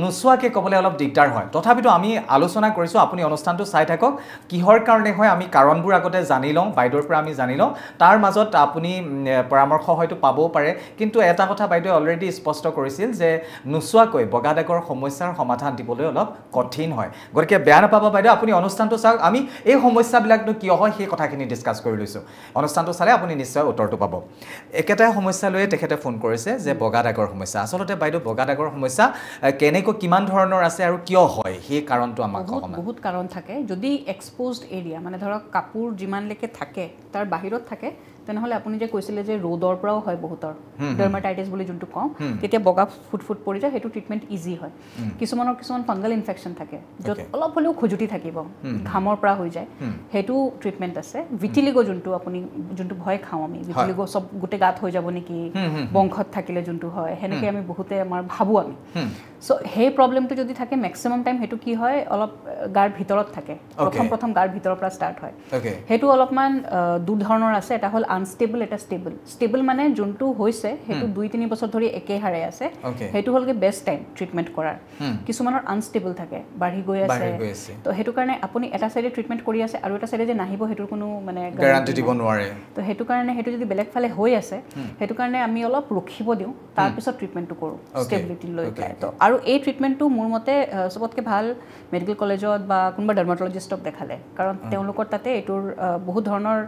নুচুৱাকৈ ক'বলৈ অলপ দিগদাৰ হয় তথাপিতো আমি আলোচনা কৰিছোঁ আপুনি অনুষ্ঠানটো চাই থাকক কিহৰ কাৰণে হয় আমি কাৰণবোৰ আগতে জানি লওঁ বাইদেউৰ পৰা আমি জানি লওঁ তাৰ মাজত আপুনি পৰামৰ্শ হয়তো পাবও পাৰে কিন্তু এটা কথা বাইদেউ অলৰেডি স্পষ্ট কৰিছিল যে নুচুৱাকৈ বগা দাগৰ সমস্যাৰ সমাধান দিবলৈ অলপ কঠিন হয় গতিকে বেয়া নাপাব বাইদেউ আপুনি অনুষ্ঠানটো চাওক আমি এই সমস্যাবিলাকনো কিয় হয় সেই কথাখিনি ডিছকাছ কৰি লৈছোঁ অনুষ্ঠানটো চালে আপুনি নিশ্চয় উত্তৰটো পাব একেটাই সমস্যা লৈ তেখেতে ফোন কৰিছে যে বগা দাগৰ সমস্যা আচলতে বাইদেউ বগা দাগৰ সমস্যা কেনেকৈ কিমান ধৰণৰ আছে আৰু কিয় হয় সেই কাৰণটো আমাক বহুত কাৰণ থাকে যদি এক্সপ'জড এৰিয়া মানে ধৰক কাপোৰ যিমানলৈকে থাকে তাৰ বাহিৰত থাকে তেনেহ'লে আপুনি যে কৈছিলে যে ৰ'দৰ পৰাও হয় বহুতৰ ডাৰ্মাটাইটিছ বুলি যোনটো কওঁ তেতিয়া বগা ফুট পৰি যায় সেইটো ট্ৰিটমেণ্ট ইজি হয় কিছুমান ফাংগাল ইনফেকশ্যন থাকে য'ত অলপ হ'লেও খজুতি থাকিব ঘামৰ পৰা হৈ যায় সেইটো ট্ৰিটমেণ্ট আছে ভিটিলিগো যোনটো ভয় খাওঁ আমি ভিটিলিগো চব গোটেই গাত হৈ যাব নেকি বংশত থাকিলে যোনটো হয় সেনেকৈ আমি বহুতে আমাৰ ভাবোঁ আমি চ' সেই প্ৰব্লেমটো যদি থাকে মেক্সিমাম টাইম সেইটো কি হয় অলপ গাৰ ভিতৰত থাকে প্ৰথম গাৰ ভিতৰৰ পৰা ষ্টাৰ্ট হয় সেইটো অলপমান দুধৰণৰ আছে এটা হ'ল আনষ্টেবল এটা ষ্টেবল মানে যোনটো হৈছে সেইটো 2-3 বছৰ ধৰি একেহাৰে আছে সেইটো হ'লগে বেষ্ট টাইম ট্ৰিটমেণ্ট কৰাৰ কিছুমানৰ আনষ্টেবল থাকে বাঢ়ি গৈ আছে তো সেইটো কাৰণে আপুনি এটা চাইডে ট্ৰিটমেণ্ট কৰি আছে আৰু এটা চাইডে যে নাহিব সেইটোৰ কোনো মানে গ্যাৰাণ্টি দিব নোৱাৰে তো সেইটো কাৰণে সেইটো যদি বেলেগ ফালে হৈ আছে সেইটো কাৰণে আমি অলপ ৰখিব দিওঁ তাৰপিছত ট্ৰিটমেণ্টটো কৰোঁ ষ্টেবিলিটি লৈ পেলাই তো আৰু এই ট্ৰিটমেণ্টটো মোৰ মতে চবতকৈ ভাল মেডিকেল কলেজত বা কোনোবা ডাৰ্মাটলজিষ্টক দেখালে কাৰণ তেওঁলোকৰ তাতে এইটোৰ বহুত ধৰণৰ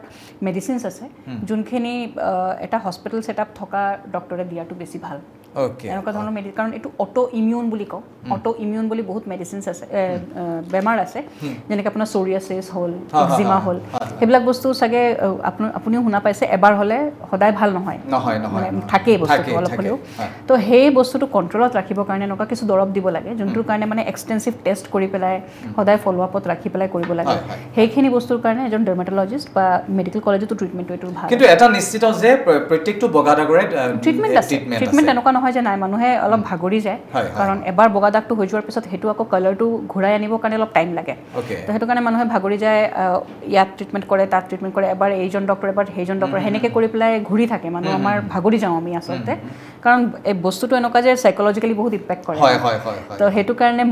মেডিচিনছ আছে যোনখিনি এটা হস্পিটেল ছেটআপ থকা ডক্টৰে দিয়াটো বেছি ভাল এনেকুৱা ধৰণৰ মেডিচিন কাৰণ এইটো অটো ইমিউন বুলি কওঁ অটো ইমিউন বুলি বহুত মেডিচিনছ আছে বেমাৰ আছে যেনেকৈ আপোনাৰ চৰিয়াছিছ হ'ল এক্সিমা হ'ল সেইবিলাক বস্তু চাগে আপুনিও শুনা পাইছে এবাৰ হ'লে সদায় ভাল নহয় মানে থাকেই বস্তুটো অলপ হ'লেও তো সেই বস্তুটো কণ্ট্ৰলত ৰাখিবৰ কাৰণে এনেকুৱা কিছু দৰৱ দিব লাগে যোনটোৰ কাৰণে মানে এক্সটেনচিভ টেষ্ট কৰি পেলাই সদায় ফ'ল' আপত ৰাখি পেলাই কৰিব লাগে সেইখিনি বস্তুৰ কাৰণে এজন ডাৰ্মাটলজিষ্ট বা মেডিকেল কলেজতো ট্ৰিটমেণ্টটো এইটো ভাল কিন্তু এটা নিশ্চিত যে প্ৰত্যেকটো বগা দাগৰে ট্ৰিটমেণ্ট আছে ট্ৰিটমেণ্ট এনেকুৱা নহয় যে নাই মানুহে অলপ ভাগৰি যায় কাৰণ এবাৰ বগা দাগটো হৈ যোৱাৰ পিছত সেইটো আকৌ কালাৰটো ঘূৰাই আনিবৰ কাৰণে অলপ টাইম লাগে তো সেইটো কাৰণে মানুহে ভাগৰি যায় ইয়াত ট্ৰিটমেণ্ট কৰে তাত ট্ৰিটমেণ্ট কৰে এবাৰ এইজন ডক্টৰ এবাৰ সেইজন ডক্টৰ সেনেকৈ কৰি পেলাই ঘূৰি থাকে মানুহ আমাৰ ভাগৰি যাওঁ আমি আচলতে কাৰণ এই বস্তুটো এনেকুৱা যে চাইকলজিকেলি বহুত ইম্পেক্ট কৰে তো সেইটো কাৰণে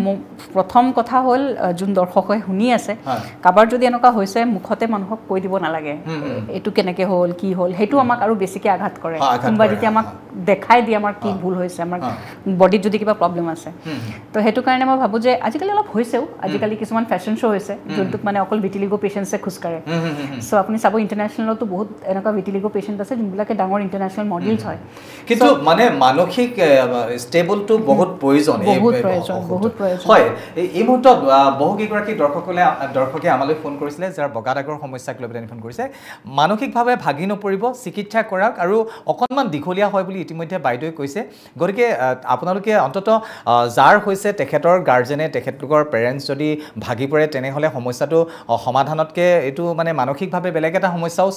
প্ৰথম কথা হ'ল যোন দৰ্শকে শুনি আছে কাৰোবাৰ যদি এনেকুৱা হৈছে মুখতে মানুহক কৈ দিব নালাগে এইটো কেনেকৈ হ'ল কি হ'ল সেইটো আমাক আৰু বেছিকৈ আঘাত কৰে কোনোবা যেতিয়া আমাক দেখাই দিয়ে আমাৰ কি ভুল হৈছে আমাৰ বডিত যদি কিবা প্ৰব্লেম আছে তো সেইটো কাৰণে মই ভাবোঁ যে আজিকালি অলপ হৈছেও আজিকালি কিছুমান ফেশ্বন শ্ব' হৈছে যোনটোত মানে অকল ভিটিলিগো পেচেণ্টছে খোজকাঢ়ে চ' আপুনি চাব ইণ্টাৰনেশ্যনেলতো বহুত এনেকুৱা ভিটিলিগো পেচেণ্ট আছে যোনবিলাকে ডাঙৰ ইণ্টাৰনেশ্যনেল মডেলছ হয় কিন্তু মানে মানসিক ষ্টেবলটো বহুত প্ৰয়োজন হয় এই মুহূৰ্তত বহুকেইগৰাকী দৰ্শকে আমালৈ ফোন কৰিছিলে যাৰ বগা দাগৰ সমস্যাক লৈ পেলাই ফোন কৰিছে মানসিকভাৱে ভাগি নপৰিব চিকিৎসা কৰক আৰু অকণমান দীঘলীয়া হয় বুলি ইতিমধ্যে বাইদেৱে কৈছে গতিকে আপোনালোকে অন্ততঃ যাৰ হৈছে তেখেতৰ গাৰ্জেনে তেখেতলোকৰ পেৰেণ্টছ যদি ভাগি পৰে তেনেহ'লে সমস্যাটো সমাধানতকৈ এইটো মানে মানসিকভাৱে বেলেগ এটা সমস্যাও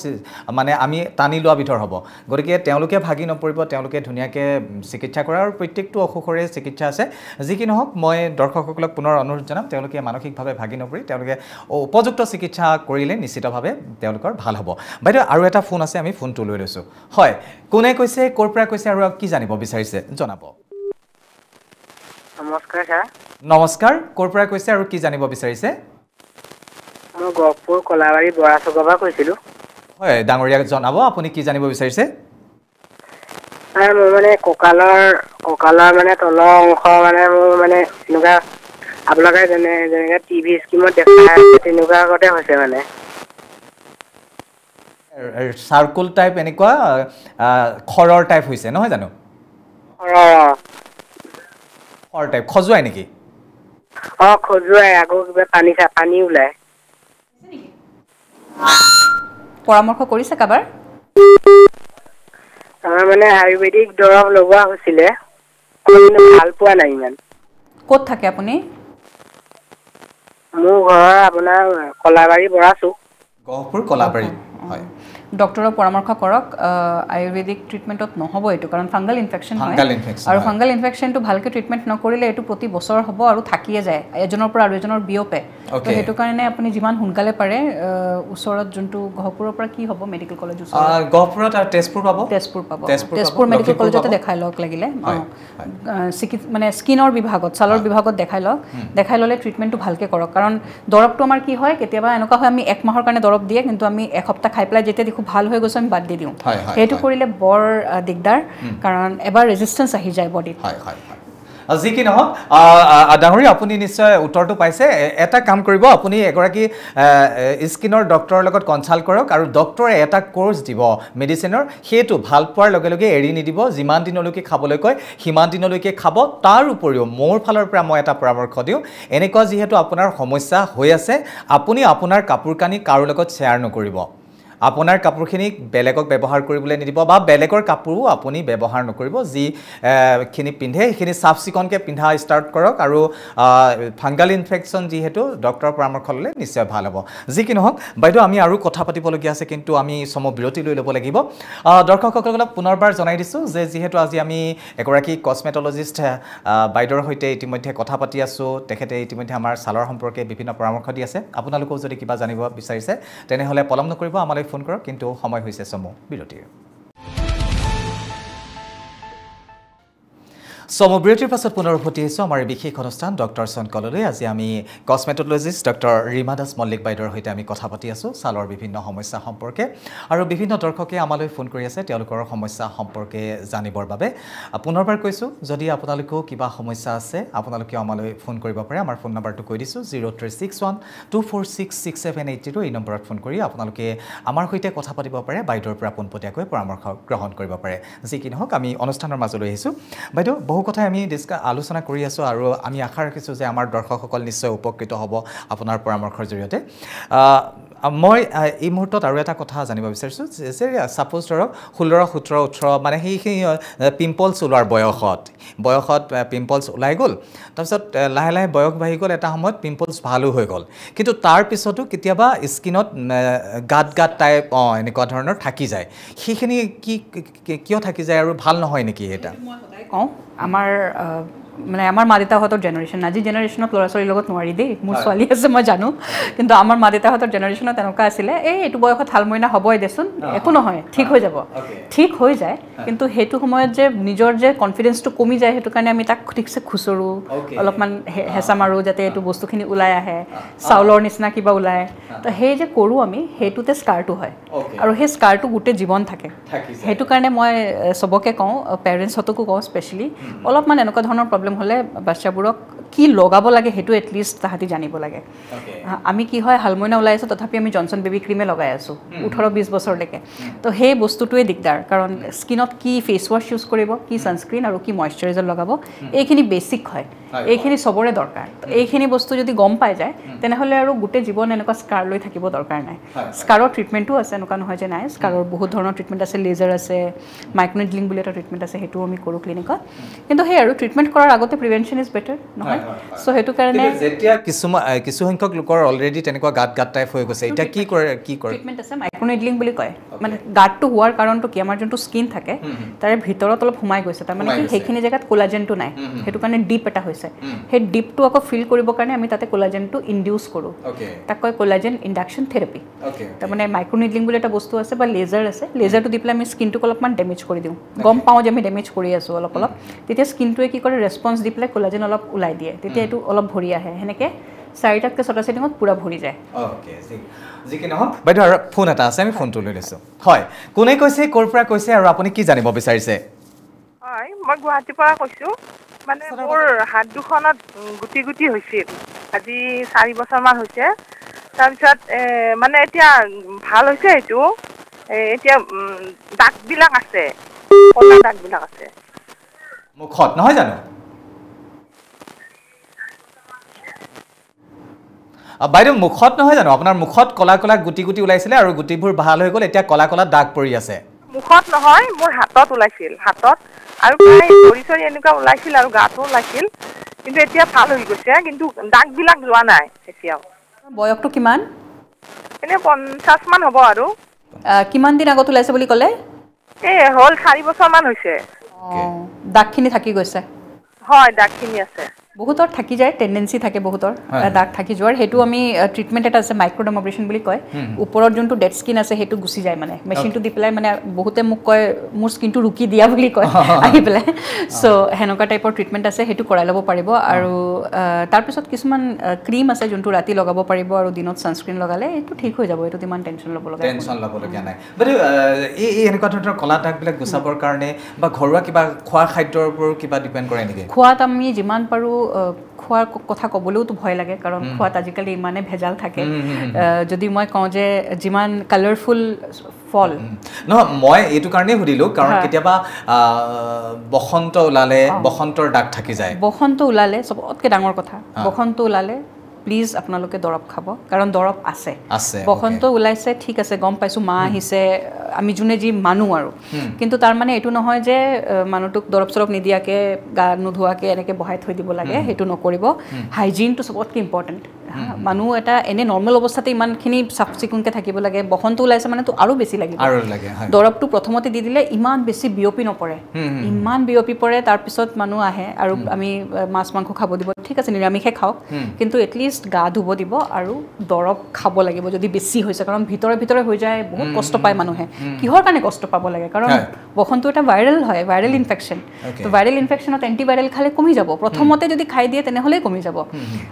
মানে আমি টানি লোৱা বিধৰ হ'ব গতিকে তেওঁলোকে ভাগি নপৰিব তেওঁলোকে ধুনীয়াকৈ চিকিৎসা কৰা আৰু প্ৰত্যেকটো অসুখৰে চিকিৎসা আছে যি কি নহওক মই দৰ্শকসকলক পুনৰ অনুৰোধ জনাম তেওঁলোকে মানসিকভাৱে ভাগি নপৰি তেওঁলোকে উপযুক্ত চিকিৎসা কৰিলে নিশ্চিতভাৱে তেওঁলোকৰ ভাল হ'ব বাইদেউ আৰু এটা ফোন আছে আমি ফোনটো লৈ লৈছোঁ হয় কোনে কৈছে ক'ৰ পৰা কৈছে আৰু কি জানিব বিচাৰিছে জনাব নমস্কাৰ ছাৰ নমস্কাৰ ক'ৰ পৰা কৈছে আৰু কি জানিব বিচাৰিছে মই গহপুৰ কলাবাৰী বৰা চুকৰ পৰা কৈছিলোঁ হয় ডাঙৰীয়া জনাব আপুনি কি জানিব বিচাৰিছে ছাৰ মোৰ মানে কঁকালৰ মানে তলৰ অংশ মানে মোৰ মানে এনেকুৱা আপোনালোকে যেনেকৈ টিভি স্ক্ৰীণত দেখাই তেনেকুৱা আগতে হৈছে মানে চাৰ্কুল টাইপ এনেকুৱা খৰৰ টাইপ হৈছে নহয় জানো খৰ টাইপ খজুৱাই নেকি খজুৱাই আকৌ কিবা পানী ওলায় পৰামৰ্শ কৰিছে কাৰোবাৰ আমাৰ মানে আয়ুৰ্বেদিক দৰৱ লগোৱা হৈছিলে ভাল পোৱা নাই ইমান ক'ত থাকে আপুনি মোৰ ঘৰ আপোনাৰ কলাবাৰী বৰাচুক গহপুৰ কলাবাৰী হয় ডক্টৰক পৰামৰ্শ কৰক আয়ুৰ্বেদিক ট্ৰিটমেণ্টত নহ'ব এইটো কাৰণ ফাংগাল ইনফেকশ্যন হয় আৰু ফাংগাল ইনফেকশ্যনটো ভালকৈ ট্ৰিটমেণ্ট নকৰিলে এইটো প্ৰতি বছৰ হ'ব আৰু থাকিয়ে যায় এজনৰ পৰা আৰু এজনৰ বিয়পে তো সেইটো কাৰণে আপুনি যিমান সোনকালে পাৰে ওচৰত যোনটো গহপুৰৰ পৰা কি হ'ব মেডিকেল কলেজ ওচৰত গহপুৰত আৰু তেজপুৰ পাব তেজপুৰ মেডিকেল কলেজতে দেখাই লওক লাগিলে মানে স্কিনৰ বিভাগত ছালৰ বিভাগত দেখাই লওক দেখাই ল'লে ট্ৰিটমেণ্টটো ভালকৈ কৰক কাৰণ দৰৱটো আমাৰ কি হয় কেতিয়াবা এনেকুৱা হয় আমি 1 মাহৰ কাৰণে দৰৱ দিয়ে কিন্তু আমি এসপ্তাহ খাই পেলাই যেতিয়া দেখোঁ ভাল হৈ গৈছে আমি বাদ দি দিওঁ সেইটো কৰিলে বৰ দিগদাৰ কাৰণ এবাৰ ৰেজিষ্টেঞ্চ আহি যায় বডিত যি কি নহওক ডাঙৰীয়া আপুনি নিশ্চয় উত্তৰটো পাইছে এটা কাম কৰিব আপুনি এগৰাকী স্কিনৰ ডক্টৰৰ লগত কনচাল্ট কৰক আৰু ডক্টৰে এটা কোৰ্চ দিব মেডিচিনৰ সেইটো ভাল পোৱাৰ লগে লগে এৰি নিদিব যিমান দিনলৈকে খাবলৈ কয় সিমান দিনলৈকে খাব তাৰ উপৰিও মোৰ ফালৰ পৰা মই এটা পৰামৰ্শ দিওঁ এনেকুৱা যিহেতু আপোনাৰ সমস্যা হৈ আছে আপুনি আপোনাৰ কাপোৰ কানি কাৰো লগত শ্বেয়াৰ নকৰিব আপোনাৰ কাপোৰখিনি বেলেগক ব্যৱহাৰ কৰিবলৈ নিদিব বা বেলেগৰ কাপোৰো আপুনি ব্যৱহাৰ নকৰিব যিখিনি পিন্ধে সেইখিনি চাফ চিকুণকৈ পিন্ধা ষ্টাৰ্ট কৰক আৰু ফাংগাল ইনফেকশ্যন যিহেতু ডক্টৰৰ পৰামৰ্শ ল'লে নিশ্চয় ভাল হ'ব যি কি নহওক বাইদেউ আমি আৰু কথা পাতিবলগীয়া আছে কিন্তু আমি বিৰতি লৈ ল'ব লাগিব দৰ্শকসকলক পুনৰবাৰ জনাই দিছোঁ যে যিহেতু আজি আমি এগৰাকী কছমেটলজিষ্ট বাইদেউৰ সৈতে ইতিমধ্যে কথা পাতি আছোঁ তেখেতে ইতিমধ্যে আমাৰ ছালৰ সম্পৰ্কে বিভিন্ন পৰামৰ্শ দি আছে আপোনালোকেও যদি কিবা জানিব বিচাৰিছে তেনেহ'লে পলম নকৰিব আমালৈ ফোন কৰক কিন্তু সময় হৈছে বিৰতিৰ বিৰতিৰ পাছত পুনৰ উভতি আহিছোঁ আমাৰ বিশেষ অনুষ্ঠান ডক্টৰ চনকললৈ আজি আমি কছমেটলজিষ্ট ডক্টৰ ৰীমা দাস মল্লিক বাইদেউৰ সৈতে আমি কথা পাতি আছোঁ ছালৰ বিভিন্ন সমস্যা সম্পৰ্কে আৰু বিভিন্ন দৰ্শকে আমালৈ ফোন কৰি আছে তেওঁলোকৰ সমস্যা সম্পৰ্কে জানিবৰ বাবে পুনৰবাৰ কৈছোঁ যদি আপোনালোকেও কিবা সমস্যা আছে আপোনালোকেও আমালৈ ফোন কৰিব পাৰে আমাৰ ফোন নম্বৰটো কৈ দিছোঁ 036124668780 এই নম্বৰত ফোন কৰি আপোনালোকে আমাৰ সৈতে কথা পাতিব পাৰে বাইদেউৰ পৰা পোনপটীয়াকৈ পৰামৰ্শ গ্ৰহণ কৰিব পাৰে যি কি নহওক আমি অনুষ্ঠানৰ মাজলৈ আহিছোঁ বাইদেউ বহু কথাই আমি আলোচনা কৰি আছোঁ আৰু আমি আশা ৰাখিছোঁ যে আমাৰ দৰ্শকসকল নিশ্চয় উপকৃত হ'ব আপোনাৰ পৰামৰ্শৰ জৰিয়তে মই এই মুহূৰ্তত আৰু এটা কথা জানিব বিচাৰিছোঁ যে ছাপ'জ ধৰক 16 17 18 মানে সেইখিনি পিম্পলছ ওলোৱাৰ বয়সত পিম্পলছ ওলাই গ'ল তাৰপিছত লাহে লাহে বয়স বাঢ়ি গ'ল এটা সময়ত পিম্পলছ ভালো হৈ গ'ল কিন্তু তাৰ পিছতো কেতিয়াবা স্কিনত গাঁত টাইপ এনেকুৱা ধৰণৰ থাকি যায় সেইখিনি কিয় থাকি যায় আৰু ভাল নহয় নেকি এটা কওঁ আমাৰ মানে আমাৰ মা দেউতাহঁতৰ জেনেৰেশ্যন আজি জেনেৰেশ্যনত ল'ৰা ছোৱালীৰ লগত নোৱাৰি দেই মোৰ ছোৱালী আছে মই জানো কিন্তু আমাৰ মা দেউতাহঁতৰ জেনেৰেশ্যনত এনেকুৱা আছিলে এইটো বয়সত হাল মইনা হ'বই দেচোন একো নহয় ঠিক হৈ যাব ঠিক হৈ যায় কিন্তু সেইটো সময়ত যে নিজৰ যে কনফিডেঞ্চটো কমি যায় সেইটো কাৰণে আমি তাক ঠিকছে খুচৰোঁ অলপমান হেঁচা মাৰোঁ যাতে এইটো বস্তুখিনি ওলাই আহে চাউলৰ নিচিনা কিবা ওলায় তো সেই যে কৰোঁ আমি সেইটোতে স্কাৰটো হয় আৰু সেই স্কাৰটো গোটেই জীৱন থাকে সেইটো কাৰণে মই চবকে কওঁ পেৰেণ্টছহঁতকো কওঁ স্পেচিয়েলি অলপমান এনেকুৱা ধৰণৰ প্ৰব্লেম হ'লে বাচ্চাবোৰক কি লগাব লাগে সেইটো এটলিষ্ট তাহাঁতি জানিব লাগে আমি কি হয় হালমইনা ওলাই আছোঁ তথাপি আমি জনচন বেবী ক্ৰীমে লগাই আছোঁ 18-20 বছৰলৈকে তো সেই বস্তুটোৱে দিগদাৰ কাৰণ স্কিনত কি ফেচ ৱাছ ইউজ কৰিব কি ছানস্ক্ৰীণ আৰু কি মইশ্চাৰাইজাৰ লগাব এইখিনি বেছিক হয় এইখিনি চবৰে দৰকাৰ এইখিনি বস্তু যদি গম পাই যায় তেনেহ'লে আৰু গোটেই জীৱন এনেকুৱা স্কাৰ লৈ থাকিব দৰকাৰ নাই স্কাৰৰ ট্ৰিটমেণ্টো আছে এনেকুৱা নহয় যে নাই স্কাৰৰ বহুত ধৰণৰ ট্ৰিটমেণ্ট আছে লেজাৰ আছে মাইক্ৰ'নিডলিং বুলি এটা ট্ৰিটমেণ্ট আছে সেইটোও আমি কৰোঁ ক্লিনিকত কিন্তু সেই আৰু ট্ৰিটমেণ্ট কৰাৰ আগতে প্ৰিভেনশ্যন ইজ বেটাৰ নহয় সো সেইটো কাৰণে যেতিয়া কিছু সংখ্যক লোকৰ অলৰেডি তেনেকুৱা গাঁত টাইপ হৈ গৈছে এতিয়া কি কৰে ট্ৰিটমেণ্ট আছে মাইক্ৰ'নিডলিং বুলি কয় মানে গাঁতটো হোৱাৰ কাৰণটো কি আমাৰ যোনটো স্কিন থাকে তাৰে ভিতৰত অলপ সোমাই গৈছে তাৰমানে কি সেইখিনি জেগাত কোলাজেনটো নাই সেইটো কাৰণে ডিপ এটা হৈছে সেই ডিপটো আকৌ ফিল কৰিবৰ কাৰণে আমি তাতে কোলাজেনটো ইনডিউচ কৰোঁ তাক কয় কোলাজেন ইণ্ডাকশ্যন থেৰাপি তাৰমানে মাইক্ৰ'নিডলিং বুলি এটা বস্তু আছে বা লেজাৰ আছে লেজাৰটো দি পেলাই আমি স্কিনটোক অলপমান ডেমেজ কৰি দিওঁ গম পাওঁ যে আমি ডেমেজ কৰি আছোঁ অলপ তেতিয়া স্কিনটোৱে কি কৰে ৰেছপন্স দি পেলাই কোলাজেন অলপ ওলাই দিয়ে তেতিয়া এইটো অলপ ভৰি আহে সেনেকৈ 4টাতকৈ 6টা ছেটিঙত পূৰা ভৰি যায় যি কি নহওক বাইদেউ আৰু ফোন এটা আছে আমি ফোনটো লৈ লৈছোঁ হয় কোনে কৈছে ক'ৰ পৰা কৈছে আৰু আপুনি কি জানিব বিচাৰিছে হয় মই গুৱাহাটীৰ পৰা কৈছোঁ মানে মোৰ হাত দুখনত গুটি হৈছিল আজি 4 বছৰমান হৈছে তাৰপিছত মানে এতিয়া ভাল হৈছে এইটো এতিয়া দাগবিলাক আছে কলা দাগবিলাক আছে মুখত নহয় জানো বাইদেউ মুখত নহয় জানো আপোনাৰ মুখত কলা গুটি ওলাইছিলে আৰু গুটিবোৰ ভাল হৈ গ'ল এতিয়া কলা দাগ পৰি আছে মুখত নহয় মোৰ হাতত ওলাইছিল হাতত আৰু প্ৰায় ভৰি এনেকুৱা ওলাইছিল আৰু গাতো ওলাইছিল কিন্তু এতিয়া ভাল হৈ গৈছে কিন্তু দাগবিলাক যোৱা নাই এতিয়াও বয়সটো কিমান এনে 50 মান হ'ব আৰু কিমান দিন আগত ওলাইছে বুলি ক'লে এই হ'ল 4 বছৰমান হৈছে দাগখিনি থাকি গৈছে হয় দাগখিনি আছে বহুতৰ থাকি যায় টেন্ডেন্সি থাকে বহুতৰ দাগ থাকি যোৱাৰ হেতু আমি ট্ৰিটমেন্ট এটা আছে মাইক্ৰোডাৰ্মাব্ৰেশন বুলি কয় ওপৰৰ যোনটো ডেড স্কিন আছে হেতু গুছি যায় মানে মেচিনটো দি পেলাই মানে বহুতে মোক কয় মোৰ স্কিনটো ৰুকি দিয়া বুলি কয় আহি পেলাই সো হেনকা টাইপৰ ট্ৰিটমেন্ট আছে হেতু কৰাই ল'ব পাৰিব আৰু তাৰ পিছত কিছুমান ক্ৰীম আছে যোনটো ৰাতি লগাব পাৰিব আৰু দিনত সানস্ক্ৰিন লগালে এটো ঠিক হৈ যাব এটো ইমান টেনচন ল'ব লগা নাই বাট এই এনেকুৱা ধৰণৰ কলা দাগ বিলাক গুছাবৰ কাৰণে বা ঘৰুৱা কিবা খোৱা খাদ্যৰ ওপৰত কিবা ডিপেন্ড কৰে নেকি খোৱাত আমি যিমান পাৰো খোৱাৰ কথা ক'বলৈও তো ভয় লাগে কাৰণ খোৱাত আজিকালি ইমানে ভেজাল থাকে যদি মই কওঁ যে যিমান কালাৰফুল ফল নহয় মই এইটো কাৰণেই সুধিলোঁ কাৰণ কেতিয়াবা বসন্ত ওলালে বসন্তৰ দাগ থাকি যায় বসন্ত ওলালে চবতকৈ ডাঙৰ কথা বসন্ত ওলালে প্লিজ আপোনালোকে দৰৱ খাব কাৰণ দৰৱ আছে বসন্ত ওলাইছে ঠিক আছে গম পাইছোঁ মা আহিছে আমি যোনে যি মানুহ আৰু কিন্তু তাৰ মানে এইটো নহয় যে মানুহটোক দৰৱ চৰৱ নিদিয়াকৈ গা নোধোৱাকৈ এনেকৈ বহাই থৈ দিব লাগে সেইটো নকৰিব হাইজিনটো চবতকৈ ইম্পৰ্টেণ্ট মানুহ এটা এনে নৰ্মেল অৱস্থাতে ইমানখিনি চাফ চিকুণকৈ থাকিব লাগে বসন্ত ওলাইছে মানে তো আৰু বেছি লাগিব দৰৱটো প্ৰথমতে দি দিলে ইমান বেছি বিয়পি নপৰে ইমান বিয়পি পৰে তাৰপিছত মানুহ আহে আৰু আমি মাছ মাংস খাব দিব ঠিক আছে নিৰামিষে খাওক কিন্তু এটলিষ্ট গা ধুব দিব আৰু দৰৱ খাব লাগিব যদি বেছি হৈছে কাৰণ ভিতৰে হৈ যায় বহুত কষ্ট পায় মানুহে কিহৰ কাৰণে কষ্ট পাব লাগে কাৰণ বসন্ত এটা ভাইৰেল হয় ভাইৰেল ইনফেকশ্যন তো ভাইৰেল ইনফেকশ্যনত এণ্টিভাইৰেল খালে কমি যাব প্ৰথমতে যদি খাই দিয়ে তেনেহ'লে কমি যাব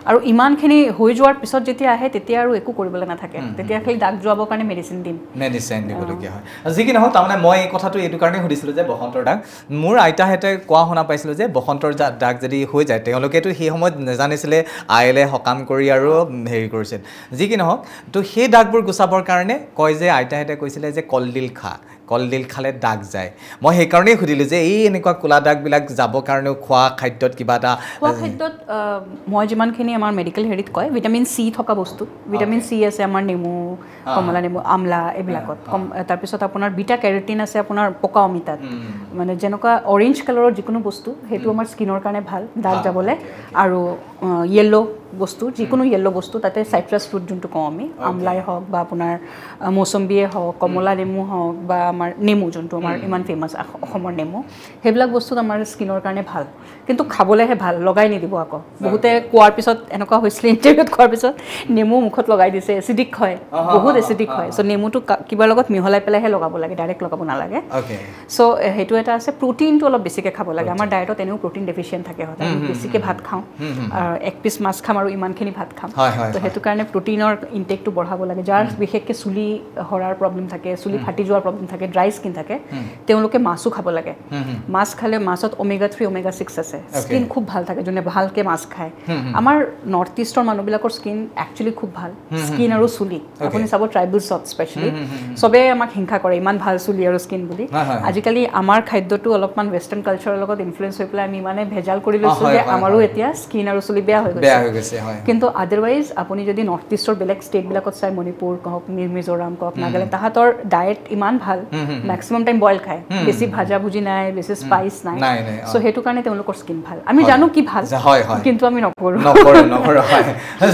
আৰু ইমানখিনি হৈ যোৱাৰ পিছত যেতিয়া আহে তেতিয়া আৰু একো কৰিবলৈ নাথাকে তেতিয়া খালি দাগ যোৱাবৰ কাৰণে মেডিচিন দিবলগীয়া হয় যি কি নহওক তাৰমানে মই এই কথাটো এইটো কাৰণেই সুধিছিলোঁ যে বসন্তৰ দাগ মোৰ আইতাহঁতে কোৱা শুনা পাইছিলোঁ যে বসন্তৰ দাগ যদি হৈ যায় তেওঁলোকেতো সেই সময়ত নাজানিছিলে আইলে সকাম কৰি আৰু হেৰি কৰিছিল যি কি নহওক তো সেই দাগবোৰ গুচাবৰ কাৰণে কয় যে আইতাহঁতে কৈছিলে যে কলডিল খালে দাগ যায় মই সেইকাৰণেই সুধিলোঁ যে এই এনেকুৱা কোলা দাগবিলাক যাবৰ কাৰণেও খোৱা খাদ্যত কিবা এটা খোৱা খাদ্যত মই যিমানখিনি আমাৰ মেডিকেল হেৰিত কয় ভিটামিন চি থকা বস্তু ভিটামিন চি আছে আমাৰ নেমু কমলা নেমু আমলা এইবিলাকত তাৰপিছত আপোনাৰ বিটা কেৰটিন আছে আপোনাৰ পকা অমিতাত মানে যেনেকুৱা অৰেঞ্জ কালাৰৰ যিকোনো বস্তু সেইটো আমাৰ স্কিনৰ কাৰণে ভাল দাগ যাবলৈ আৰু য়েল্লো বস্তু যিকোনো য়েল্লো বস্তু তাতে চাইট্ৰাছ ফ্ৰুট যোনটো কওঁ আমি আমলাই হওক বা আপোনাৰ মৌচম্বীয়ে হওক কমলা নেমু হওক বা আমাৰ নেমু যোনটো আমাৰ ইমান ফেমাছ অসমৰ নেমু সেইবিলাক বস্তুত আমাৰ স্কিনৰ কাৰণে ভাল কিন্তু খাবলৈহে ভাল লগাই নিদিব আকৌ বহুতে কোৱাৰ পিছত এনেকুৱা হৈছিলে ইণ্টাৰভিউত খোৱাৰ পিছত নেমু মুখত লগাই দিছে এচিডিক হয় বহুত এচিডিক হয় চ' নেমুটো কিবাৰ লগত মিহলাই পেলাইহে লগাব লাগে ডাইৰেক্ট লগাব নালাগে চ' সেইটো এটা আছে প্ৰটিনটো অলপ বেছিকৈ খাব লাগে আমাৰ ডায়েটত এনেও প্ৰটিন ডেফিচিয়েণ্ট থাকে সদায় বেছিকৈ ভাত খাওঁ আৰু এক পিচ মাছ খাম আৰু ইমানখিনি ভাত খাম তো সেইটো কাৰণে প্ৰটিনৰ ইনটেকটো বঢ়াব লাগে যাৰ বিশেষকৈ চুলি সৰাৰ প্ৰব্লেম থাকে চুলি ফাটি যোৱাৰ প্ৰব্লেম থাকে ড্ৰাই স্কিন থাকে তেওঁলোকে মাছো খাব লাগে মাছ খালে মাছত ওমেগা 3 ওমেগা 6 আছে স্কিন খুব ভাল থাকে যোনে ভালকৈ মাছ খায় আমাৰ নৰ্থ ইষ্টৰ মানুহবিলাকৰ স্কিন একচুৱেলি খুব ভাল স্কিন আৰু চুলি আপুনি চাব ট্ৰাইবেলছত স্পেচিয়েলি চবেই আমাক হিংসা কৰে ইমান ভাল চুলি আৰু স্কিন বুলি আজিকালি আমাৰ খাদ্যটো অলপমান ৱেষ্টাৰ্ণ কালচাৰৰ লগত ইনফ্লুৱেঞ্চ হৈ পেলাই আমি ইমানে ভেজাল কৰি লৈছোঁ যে আমাৰো এতিয়া স্কিন আৰু চুলি বেয়া হৈ গৈছে কিন্তু আদাৰৱাইজ আপুনি যদি নৰ্থ ইষ্টৰ বেলেগ ষ্টেটবিলাকত চাই মণিপুৰ কওক মিজোৰাম কওক নাগালেণ্ড তাহাঁতৰ ডায়েট ইমান ভাল মেক্সিমাম টাইম বইল খায় বেছি ভাজা ভুজি নাই বেছি স্পাইচ নাই চ' সেইটো কাৰণে তেওঁলোকৰ স্কিন ভাল আমি জানো কি ভাল কিন্তু আমি নকৰোঁ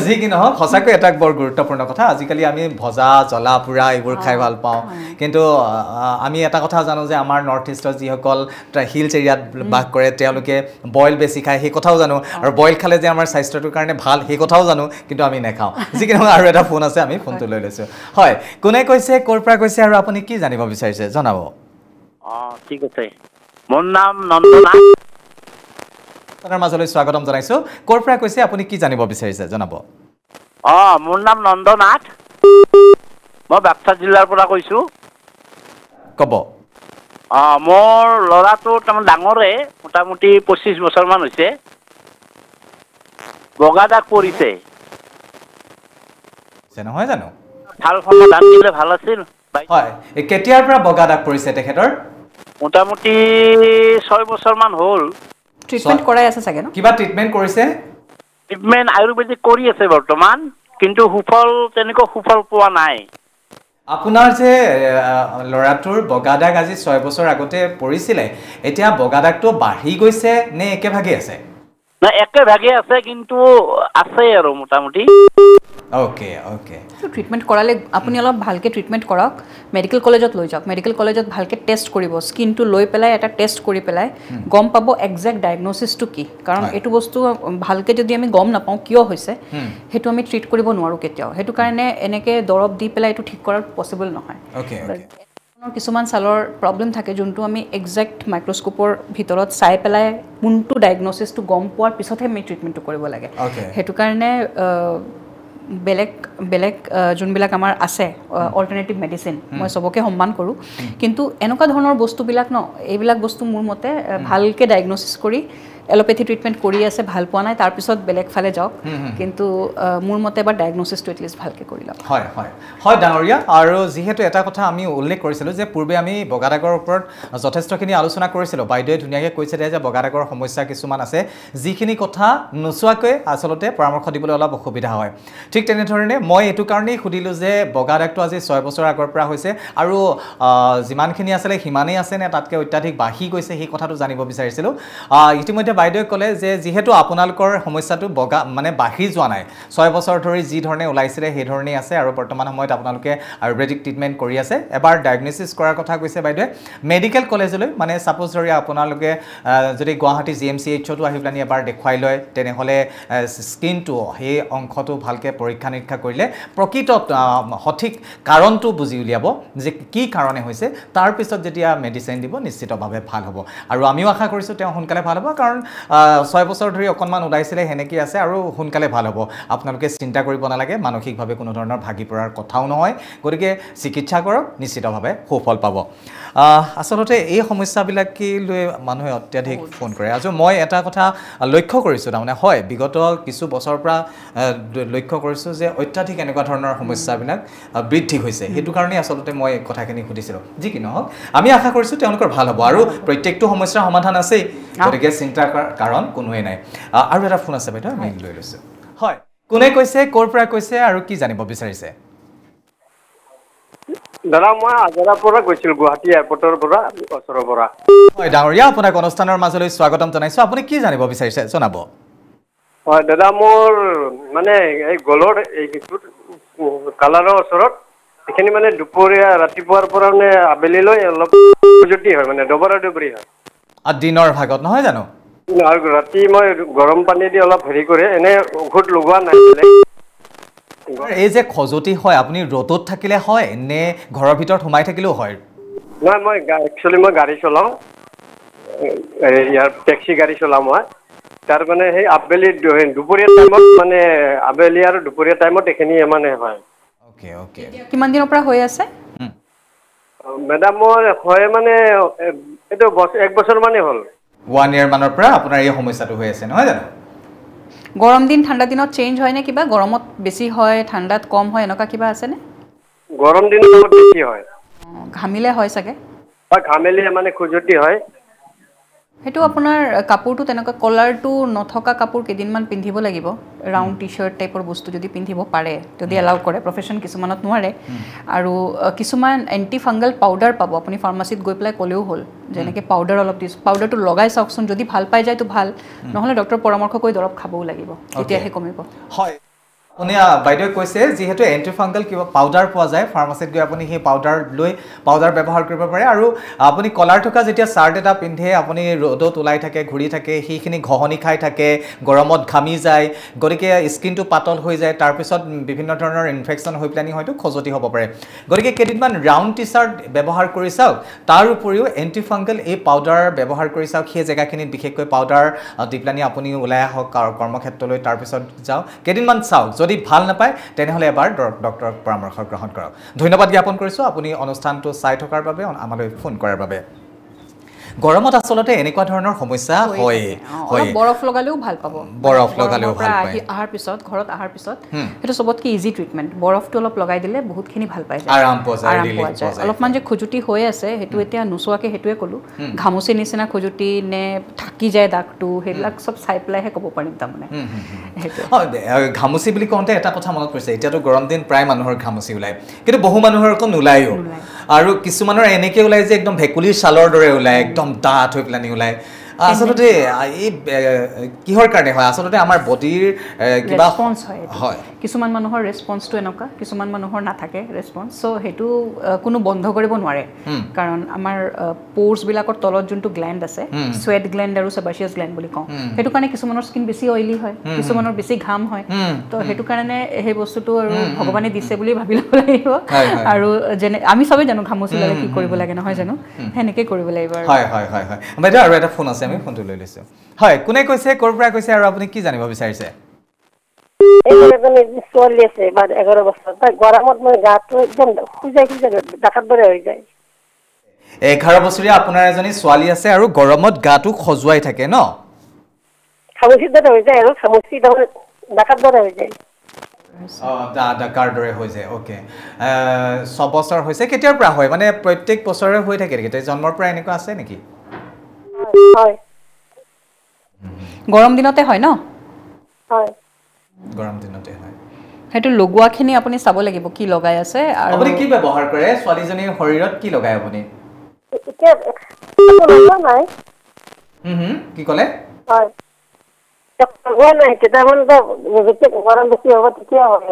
যি কি নহওক সঁচাকৈ এটা বৰ গুৰুত্বপূৰ্ণ কথা আজিকালি আমি ভজা জ্বলা পোৰা এইবোৰ খাই ভাল পাওঁ কিন্তু আমি এটা কথা জানো যে আমাৰ নৰ্থ ইষ্টৰ যিসকল হিলছ এৰিয়াত বাস কৰে তেওঁলোকে বইল বেছি খায় সেই কথাও জানো আৰু বইল খালে যে আমাৰ স্বাস্থ্যটোৰ কাৰণে ভাল সেই কথাও জানো কিন্তু আমি নাখাওঁ যি কি নহওক আৰু এটা ফোন আছে আমি ফোনটো লৈ লৈছোঁ হয় কোনে কৈছে ক'ৰ পৰা কৈছে আৰু আপুনি কি জানিব বিচাৰিছে জনাব ঠিক আছে মোৰ নাম নন্দনাথ আপোনাৰ মাজলৈ স্বাগতম জনাইছোঁ ক'ৰ পৰা কৈছে আপুনি কি জানিব বিচাৰিছে জনাব মোৰ নাম নন্দনাথ মই বাক্সা জিলাৰ পৰা কৈছোঁ ক'ব মোৰ ল'ৰাটো তাৰমানে ডাঙৰে মোটামুটি 25 বছৰমান হৈছে বগা দাগ পৰিছে নহয় জানো ভাল সমাধান দিলে ভাল আছিল হয় কেতিয়াৰ পৰা বগা দাগ পৰিছে তেখেতৰ মোটামুটি 6 বছৰমান হ'ল ট্ৰিটমেণ্ট কৰাই আছে চাগে ন কিবা ট্ৰিটমেণ্ট কৰিছে ট্ৰিটমেণ্ট আয়ুৰ্বেদিক কৰি আছে বৰ্তমান কিন্তু তেনেকুৱা সুফল পোৱা নাই আপোনাৰ যে ল'ৰাটোৰ বগা দাগ আজি 6 বছৰ আগতে পৰিছিলে এতিয়া বগা দাগটো বাঢ়ি গৈছে নে একেভাগে আছে না একেভাগে আছে কিন্তু আছে আৰু মোটামুটি ওকে ওকে ট্ৰিটমেণ্ট কৰালে আপুনি অলপ ভালকৈ ট্ৰিটমেণ্ট কৰক মেডিকেল কলেজত লৈ যাওক মেডিকেল কলেজত ভালকৈ টেষ্ট কৰিব স্কিনটো লৈ পেলাই এটা টেষ্ট কৰি পেলাই গম পাব একজেক্ট ডায়েগন'চিছটো কি কাৰণ এইটো বস্তু ভালকৈ যদি আমি গম নাপাওঁ কিয় হৈছে সেইটো আমি ট্ৰিট কৰিব নোৱাৰোঁ কেতিয়াও সেইটো কাৰণে এনেকৈ দৰৱ দি পেলাই এইটো ঠিক কৰাৰ পচিবল নহয় কিছুমান ছালৰ প্ৰব্লেম থাকে যোনটো আমি একজেক্ট মাইক্ৰস্কোপৰ ভিতৰত চাই পেলাই কোনটো ডায়েগন'চিছটো গম পোৱাৰ পিছতহে আমি ট্ৰিটমেণ্টটো কৰিব লাগে সেইটো কাৰণে বেলেগ বেলেগ যোনবিলাক আমাৰ আছে অল্টাৰনেটিভ মেডিচিন মই চবকে সন্মান কৰোঁ কিন্তু এনেকুৱা ধৰণৰ বস্তুবিলাক এইবিলাক বস্তু মোৰ মতে ভালকৈ ডায়েগন'চিছ কৰি এলোপেথি ট্ৰিটমেণ্ট কৰি আছে ভাল পোৱা নাই তাৰপিছত বেলেগ ফালে যাওক কিন্তু মোৰ মতে এবাৰ ডায়েগন'চিছটো এটলিষ্ট ভালকৈ কৰি লওক হয় হয় হয় ডাঙৰীয়া আৰু যিহেতু এটা কথা আমি উল্লেখ কৰিছিলোঁ যে পূৰ্বে আমি বগা দাগৰ ওপৰত যথেষ্টখিনি আলোচনা কৰিছিলোঁ বাইদেৱে ধুনীয়াকৈ কৈছে যে বগা দাগৰ সমস্যা কিছুমান আছে যিখিনি কথা নোচোৱাকৈ আচলতে পৰামৰ্শ দিবলৈ অলপ অসুবিধা হয় ঠিক তেনেধৰণে মই এইটো কাৰণেই সুধিলোঁ যে বগা দাগটো আজি 6 বছৰ আগৰ পৰা হৈছে আৰু যিমানখিনি আছিলে সিমানেই আছে নে তাতকৈ অত্যাধিক বাঢ়ি গৈছে সেই কথাটো জানিব বিচাৰিছিলোঁ ইতিমধ্যে বাইদেৱে ক'লে যে যিহেতু আপোনালোকৰ সমস্যাটো বগা মানে বাঢ়ি যোৱা নাই 6 বছৰ ধৰি যি ধৰণে ওলাইছিলে সেই ধৰণেই আছে আৰু বৰ্তমান সময়ত আপোনালোকে আয়ুৰ্বেদিক ট্ৰিটমেণ্ট কৰি আছে এবাৰ ডায়েগন'চিছ কৰাৰ কথা কৈছে বাইদেৱে মেডিকেল কলেজলৈ মানে ছাপ'জ ধৰি আপোনালোকে যদি গুৱাহাটী GMCHতো আহি পেলাই এবাৰ দেখুৱাই লয় তেনেহ'লে স্কিনটো সেই অংশটো ভালকৈ পৰীক্ষা নিৰীক্ষা কৰিলে প্ৰকৃত সঠিক কাৰণটো বুজি উলিয়াব যে কি কাৰণে হৈছে তাৰপিছত যেতিয়া মেডিচিন দিব নিশ্চিতভাৱে ভাল হ'ব আৰু আমিও আশা কৰিছোঁ তেওঁ সোনকালে ভাল হ'ব কাৰণ 6 বছৰ ধৰি অকণমান ওলাইছিলে সেনেকৈ আছে আৰু সোনকালে ভাল হ'ব আপোনালোকে চিন্তা কৰিব নালাগে মানসিকভাৱে কোনো ধৰণৰ ভাগি পৰাৰ কথাও নহয় গতিকে চিকিৎসা কৰক নিশ্চিতভাৱে সুফল পাব আচলতে এই সমস্যাবিলাকে লৈ মানুহে অত্যাধিক ফোন কৰে আৰু মই এটা কথা লক্ষ্য কৰিছোঁ তাৰমানে হয় বিগত কিছু বছৰৰ পৰা লক্ষ্য কৰিছোঁ যে অত্যাধিক এনেকুৱা ধৰণৰ সমস্যাবিলাক বৃদ্ধি হৈছে সেইটো কাৰণেই আচলতে মই কথাখিনি সুধিছিলোঁ যি কি নহওক আমি আশা কৰিছোঁ তেওঁলোকৰ ভাল হ'ব আৰু প্ৰত্যেকটো সমস্যাৰ সমাধান আছেই গতিকে চিন্তা কাৰণ কোনোৱে নাই আৰু এটা ফোন আছে বাইদেউ আমি লৈ লৈছোঁ হয় কোনে কৈছে ক'ৰ পৰা কৈছে আৰু কি জানিব বিচাৰিছে দাদা মই আজাৰাৰ পৰা গৈছিলোঁ গুৱাহাটী এয়াৰপৰ্টৰ পৰা ওচৰৰ পৰা হয় ডাঙৰীয়া আপোনাক অনুষ্ঠানৰ মাজলৈ স্বাগতম জনাইছোঁ আপুনি কি জানিব বিচাৰিছে জনাব হয় দাদা মোৰ মানে এই গলৰ এই কালাৰৰ ওচৰত এইখিনি মানে দুপৰীয়া ৰাতিপুৱাৰ পৰা মানে আবেলিলৈ অলপ খজুতি হয় মানে ডবৰা-ডবৰি হয় দিনৰ ভাগত নহয় জানো আৰু ৰাতি মই গৰম পানী দি অলপ হেৰি কৰে এনে ঔষধ লগোৱা নাই এই যে খজুতি হয় আপুনি ৰ'দত থাকিলে হয় নে ঘৰৰ ভিতৰত সোমাই থাকিলেও হয় নহয় মই একচুৱেলি মই গাড়ী চলাওঁ ইয়াৰ টেক্সি গাড়ী চলাওঁ মই তাৰ মানে সেই আবেলি দুপৰীয়া টাইমত মানে আবেলি আৰু দুপৰীয়া টাইমত এইখিনি মানে হয় অ'কে অ'কে কিমান দিনৰ পৰা হৈ আছে মেডাম মই হয় মানে এইটো 1 বছৰ মানে হ'ল 1 year মানৰ পৰা আপোনাৰ এই সমস্যাটো হৈ আছে নহয় জানো গৰম দিন ঠাণ্ডা দিনত চেঞ্জ হয় নে কিবা গৰমত বেছি হয় ঠাণ্ডাত কম হয় এনেকুৱা কিবা আছেনে গৰম দিনত অলপ বেছি হয় ঘামিলে হয় চাগে ঘামিলে মানে খজুতি হয় সেইটো আপোনাৰ কাপোৰটো তেনেকুৱা কলাৰটো নথকা কাপোৰ কেইদিনমান পিন্ধিব লাগিব ৰাউণ্ড টি চাৰ্ট টাইপৰ বস্তু যদি পিন্ধিব পাৰে যদি এলাউ কৰে প্ৰফেশ্যন কিছুমানত নোৱাৰে আৰু কিছুমান এণ্টি ফাংগল পাউডাৰ পাব আপুনি ফাৰ্মাচীত গৈ পেলাই ক'লেও হ'ল যেনেকৈ পাউডাৰ অলপ দিছোঁ পাউডাৰটো লগাই চাওকচোন যদি ভাল পাই যায়তো ভাল নহ'লে ডক্টৰৰ পৰামৰ্শ কৰি দৰৱ খাবও লাগিব তেতিয়াহে কমিব হয় আপুনি বাইদেৱে কৈছে যিহেতু এণ্টি ফাংগল কিবা পাউডাৰ পোৱা যায় ফাৰ্মাচীত গৈ আপুনি সেই পাউডাৰ লৈ পাউডাৰ ব্যৱহাৰ কৰিব পাৰে আৰু আপুনি কলাৰ থকা যেতিয়া চাৰ্ট এটা পিন্ধে আপুনি ৰ'দত ওলাই থাকে ঘূৰি থাকে সেইখিনি ঘঁহনি খাই থাকে গৰমত ঘামি যায় গতিকে স্কিনটো পাতল হৈ যায় তাৰপিছত বিভিন্ন ধৰণৰ ইনফেকশ্যন হৈ পেলানি হয়তো খজুতি হ'ব পাৰে গতিকে কেইদিনমান ৰাউণ্ড টি চাৰ্ট ব্যৱহাৰ কৰি চাওক তাৰ উপৰিও এণ্টি ফাংগল এই পাউডাৰ ব্যৱহাৰ কৰি চাওক সেই জেগাখিনিত বিশেষকৈ পাউডাৰ দি পেলানি আপুনি ওলাই আহক কৰ্মক্ষেত্ৰলৈ তাৰপিছত যাওক কেইদিনমান চাওক যদি ভাল নাপায় তেনেহ'লে এবাৰ ডক্টৰৰ পৰামৰ্শ গ্ৰহণ কৰক ধন্যবাদ জ্ঞাপন কৰিছোঁ আপুনি অনুষ্ঠানটো চাই থকাৰ বাবে আমালৈ ফোন কৰাৰ বাবে গৰমত আচলতে এনেকুৱা ধৰণৰ সমস্যা হয় বৰফ লগালেও ভাল পাব বৰফ লগালেও ভাল পায় অহাৰ পিছত ঘৰত অহাৰ পিছত সেইটো চবতকৈ ইজি ট্ৰিটমেণ্ট বৰফটো অলপ লগাই দিলে বহুতখিনি ভাল পাই যায় আৰাম পোৱা যায় অলপমান যে খজুতি হৈ আছে সেইটো এতিয়া নোচোৱাকৈ সেইটোৱে ক'লোঁ ঘামুচিৰ নিচিনা খজুতি নে থাকি যায় দাগটো সেইবিলাক চব চাই পেলাইহে ক'ব পাৰিম তাৰমানে ঘামুচি বুলি কওঁতে এটা কথা মনত পৰিছে এতিয়াতো গৰম দিন প্ৰায় মানুহৰ ঘামুচি ওলায় কিন্তু বহু মানুহৰ আকৌ নোলায়ো আৰু কিছুমানৰ এনেকৈ ওলায় যে একদম ভেকুলীৰ ছালৰ দৰে ওলায় একদম ডাঠ হৈ পেলানি ওলায় আসলতে এই কিহৰ কাৰণে হয় আসলতে আমাৰ বডিৰ কিবা ৰেসপন্স হয় কিছুমান মানুহৰ ৰেসপন্সটো এনেকুৱা কিছুমান মানুহৰ নাথাকে ৰেসপন্স সো হেতু কোনো বন্ধ কৰিব নোৱাৰে কাৰণ আমাৰ পোৰ্স বিলাকৰ তলত যোনটো গ্ল্যান্ড আছে সোয়েট গ্ল্যান্ড আৰু সেবাসিয়াস গ্ল্যান্ড বুলি কওঁ হেতু কাৰণে কিছুমানৰ স্কিন বেছি অইলি হয় কিছুমানৰ বেছি ঘাম হয় তো হেতু কাৰণে এই বস্তুটো আৰু ভগৱানে দিছে বুলি ভাবি ল'ব লাগিব আৰু যেনে আমি সবে জানো ঘামুচি লাগে কি কৰিব লাগে নহয় জানো হেনেকে কৰিব লাগিব হয় হয় হয় হয় বাইদেউ আৰু এটা ফোন আছে আমি ফোনটো লৈ লৈছো হয় কোনে কৈছে কৰ পৰা কৈছে আৰু আপুনি কি জানিব বিচাৰিছে এই মানে চলি আছে বাদ 11 বছৰ তাই গৰমত মই গাটো একদম খুজাই ডাকাত দৰে হৈ যায় 11 বছৰীয়া আপোনাৰ এজনী ছোৱালী আছে আৰু গৰমত গাটো খজুৱাই থাকে ন খামুচিৰ দৰে হৈ যায় আৰু খামুচি ডাকাত দৰে হৈ যায় ডাকাৰ দৰে হৈ যায় ওকে 6 বছৰ হৈছে কেতিয়াৰ পৰা হয় মানে প্ৰত্যেক বছৰে হৈ থাকে নেকি তাই জন্মৰ পৰা এনেকুৱা আছে নেকি হয় গৰম দিনতে হয় ন হয় গৰম দিনতে হয় হেতু লগোৱাখিনি আপুনি চাব লাগিব কি লগাই আছে আৰু আপুনি কি ব্যৱহাৰ কৰে ছোৱালীজনীৰ শৰীৰত কি লগায় আপুনি এতিয়া লগোৱা নাই কি ক'লে হয় লগোৱা নাই কেইটামান গৰম বেছি হ'ব তেতিয়া হয়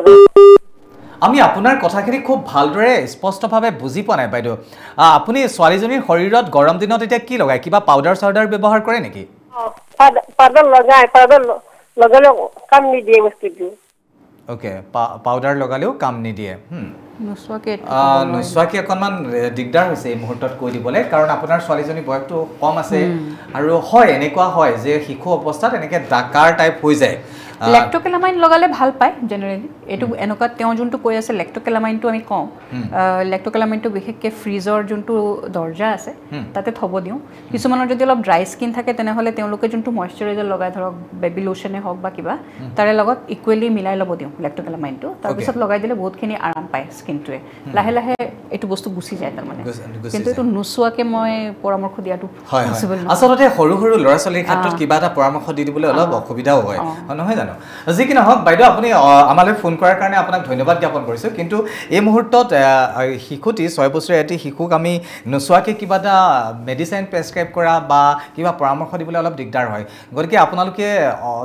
আমি আপোনাৰ কথাখিনি খুব ভালদৰে স্পষ্টভাৱে বুজি পোৱা নাই বাইদেউ আপুনি ছোৱালীজনীৰ শৰীৰত গৰম দিনত এতিয়া কি লগায় কিবা পাউডাৰ চাউডাৰ ব্যৱহাৰ কৰে নেকি পাউডাৰ লগালে কাম নিদিয়ে বস্তুটো ওকে পাউডাৰ লগালেও কাম নিদিয়ে নোচোৱাকে অকণমান দিগদাৰ হৈছে এই মুহূৰ্তত কৈ দিবলৈ কাৰণ আপোনাৰ ছোৱালীজনী বয়সটো কম আছে আৰু হয় এনেকুৱা হয় যে শিশু অৱস্থাত এনেকৈ ডাকাৰ টাইপ হৈ যায় লেক্টোকেলামাইন লগালে ভাল পায় জেনাৰেলি এটো এনেকুৱা তেওঁ যোনটো কৈ আছে লেক্টোকেলামাইনটো আমি কওঁ লেক্টোকেলামাইনটো বিশেষকৈ ফ্ৰিজৰ যোনটো দৰ্জা আছে তাতে থব দিওঁ কিছুমানৰ যদি অলপ ড্ৰাই স্কিন থাকে তেনেহ'লে তেওঁলোকে যোনটো ময়শ্চাৰাইজাৰ লগাই ধৰক বেবী লোচনে হওক বা কিবা তাৰে লগত ইকুৱেলি মিলাই ল'ব দিওঁ লেক্টোকেলামাইনটো তাৰপিছত লগাই দিলে বহুতখিনি আৰাম পায় স্কিনটোৱে লাহে লাহে এইটো বস্তু গুচি যায় তাৰমানে কিন্তু এইটো নোচোৱাকৈ মই পৰামৰ্শ দিয়াটো পচিবল নহয় আচলতে সৰু সৰু ল'ৰা ছোৱালীৰ ক্ষেত্ৰত কিবা এটা পৰামৰ্শ দি দিবলৈ অলপ অসুবিধাও হয় নহয় জানো যি কি নহওক বাইদেউ আপুনি আমালৈ ফোন কৰাৰ কাৰণে আপোনাক ধন্যবাদ জ্ঞাপন কৰিছোঁ কিন্তু এই মুহূৰ্তত শিশুটি 6 বছৰীয়া এটি শিশুক আমি নোচোৱাকৈ কিবা এটা মেডিচিন প্ৰেছক্ৰাইব কৰা বা কিবা পৰামৰ্শ দিবলৈ অলপ দিগদাৰ হয় গতিকে আপোনালোকে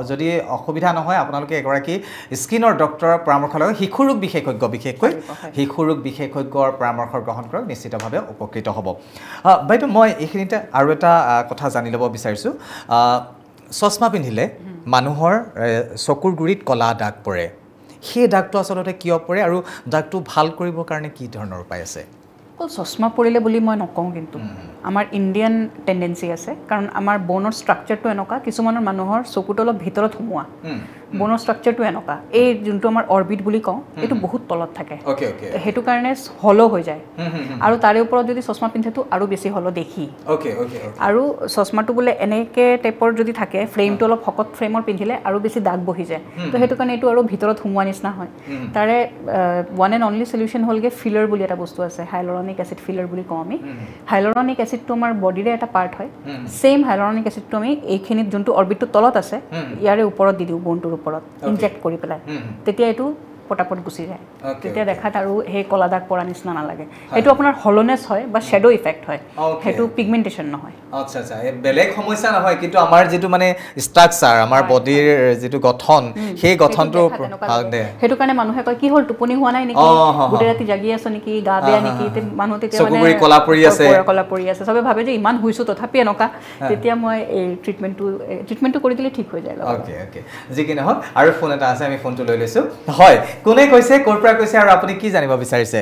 যদি অসুবিধা নহয় আপোনালোকে এগৰাকী স্কিনৰ ডক্টৰৰ পৰামৰ্শ লওক শিশু ৰোগ বিশেষজ্ঞ বিশেষকৈ শিশু ৰোগ বিশেষজ্ঞৰ পৰামৰ্শ গ্ৰহণ কৰক নিশ্চিতভাৱে উপকৃত হ'ব বাইদেউ মই এইখিনিতে আৰু এটা কথা জানি ল'ব বিচাৰিছোঁ চশমা পিন্ধিলে মানুহৰ চকুৰ গুৰিত কলা দাগ পৰে সেই দাগটো আচলতে কিয় পৰে আৰু দাগটো ভাল কৰিবৰ কাৰণে কি ধৰণৰ উপায় আছে চশমা পৰিলে বুলি মই নকওঁ কিন্তু আমাৰ ইণ্ডিয়ান টেন্ডেন্সি আছে কাৰণ আমাৰ বনৰ ষ্ট্ৰাকচাৰটো এনেকুৱা কিছুমানৰ মানুহৰ চকুটো অলপ ভিতৰত সোমোৱা বনৰ ষ্ট্ৰাকচাৰটো এনেকুৱা এই যোনটো আমাৰ অৰ্বিট বুলি কওঁ এইটো বহুত তলত থাকে সেইটো কাৰণে হলো হৈ যায় আৰু তাৰে ওপৰত যদি চশমা পিন্ধেতো আৰু বেছি হলো দেখি আৰু চশমাটো বোলে এনেকে টাইপৰ যদি থাকে ফ্ৰেমটো অলপ শকত ফ্ৰেমৰ পিন্ধিলে আৰু বেছি দাগ বহি যায় তো সেইটো কাৰণে এইটো আৰু ভিতৰত সোমোৱা নিচিনা হয় তাৰে ওৱান এণ্ড অনলি সলিউশন হ'লগে ফিলাৰ বুলি এটা বস্তু আছে হাইলুৰনিক এসিড ফিলাৰ বুলি কওঁ আমি হাইলুৰনিক এসিডটো আমাৰ বডিৰে এটা পাৰ্ট হয় সেম হাইলুৰনিক এসিডটো আমি এইখিনিত যোনটো অৰ্বিটটো তলত আছে ইয়াৰে ওপৰত দি দিওঁ বনটোৰ ওপৰত ইনজেক্ট কৰি পেলাই তেতিয়া এইটো পটাপট গুচি যায় তেতিয়া দেখাত আৰু সেই কলা দাগ পৰা নিচিনা নালাগে এইটো আপোনাৰ হলনেছ হয় বা শ্যাডো ইফেক্ট হয় সেইটো পিগমেন্টেশন নহয় আচ্ছা আচ্ছা এই বেলেগ সমস্যা নহয় কিন্তু আমাৰ যেটো মানে ষ্ট্ৰাকচাৰ আমাৰ বডিৰ যেটো গঠন সেই গঠনটো সেইটো কাৰণে মানুহে কয় কি হল টোপনি হোৱা নাই নেকি গোটেই ৰাতি জাগি আছো নেকি গা বেয়া নেকি তে মানুহ তেতিয়া মানে চকুৰি কলা পৰি আছে সবে ভাবে যে ইমান হৈছো তথাপি এনেকা তেতিয়া মই এই ট্ৰিটমেন্টটো কৰি দিলে ঠিক হৈ যায় ওকে ওকে যি কি নহওক আৰু ফোন এটা আছে আমি ফোনটো লৈ লৈছো হয় কোনে কৈছে কৰ পৰা কৈছে আৰু আপুনি কি জানিব বিচাৰিছে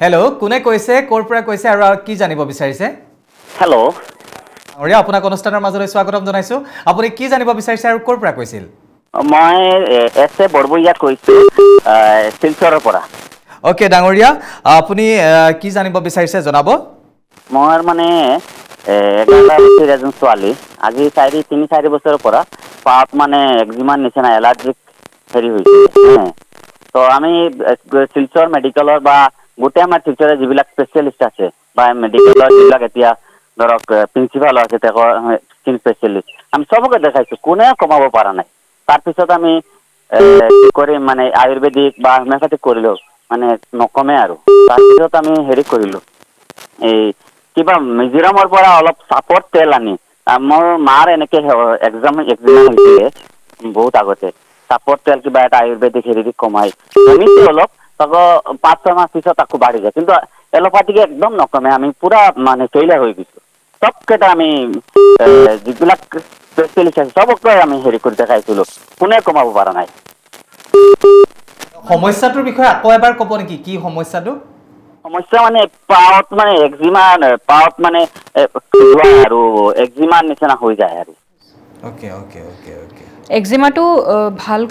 হেল্ল' কোনে কৈছে কৰ পৰা কৈছে আৰু কি জানিব বিচাৰিছে হেল্ল' আৰু আপোনাক অনুষ্ঠানৰ মাজলৈ স্বাগতম জনাইছো আপুনি কি জানিব বিচাৰিছে আৰু কৰ পৰা কৈছিল মই এছে বৰবইয়া কৈছো শিলচৰৰ পৰা ওকে ডাঙৰীয়া আপুনি কি জানিব বিচাৰিছে জনাব মোৰ মানে এজন ছোৱালী আজি 3-4 বছৰৰ পৰা পাত মানে একজিমাৰ নিচিনা এলাৰ্জিক হেৰি হৈছে তো আমি শিলচৰ মেডিকেলৰ বা গোটেই আমাৰ শিলচৰৰ যিবিলাক স্পেচিয়েলিষ্ট আছে বা মেডিকেলৰ যিবিলাক এতিয়া ধৰক প্ৰিন্সিপাল আছে তেওঁৰ স্কিন স্পেচিয়েলিষ্ট আমি সবকে দেখাইছো কোনে কমাব পৰা নাই তাৰপিছত আমি কৰি মানে আয়ুৰ্বেদিক বা হোমিওপ্যাথিক কৰিলো মানে নকমে আৰু তাৰপিছত আমি হেৰি কৰিলো এই কিবা মিজোৰামৰ পৰা অলপ চাপৰ তেল আনি মোৰ মাৰ এনেকে এক্সাম হৈছিলে বহুত আগতে চাপৰ তেল কিবা এটা আয়ুৰ্বেদিক হেৰি কমাই কমিছে অলপ তাকো 5-6 মাহ পিছত আকৌ বাঢ়ি যায় কিন্তু এলোপাথিকে একদম নকমে আমি পুৰা মানে ফেইলাৰ হৈ গৈছো সবকেইটা আমি যিবিলাক স্পেচিয়েলিষ্ট আছে সবকে আমি হেৰি কৰি দেখাইছিলো কোনে কমাব পৰা নাই সমস্যাটোৰ বিষয়ে আকৌ এবাৰ ক'ব নেকি কি সমস্যাটো সমস্যা মানে পাওত মানে একজিমা পাওত মানে আৰু একজিমাৰ নিচিনা হৈ যায় আৰু ওকে ওকে ওকে ওকে একজিমাটো ভাল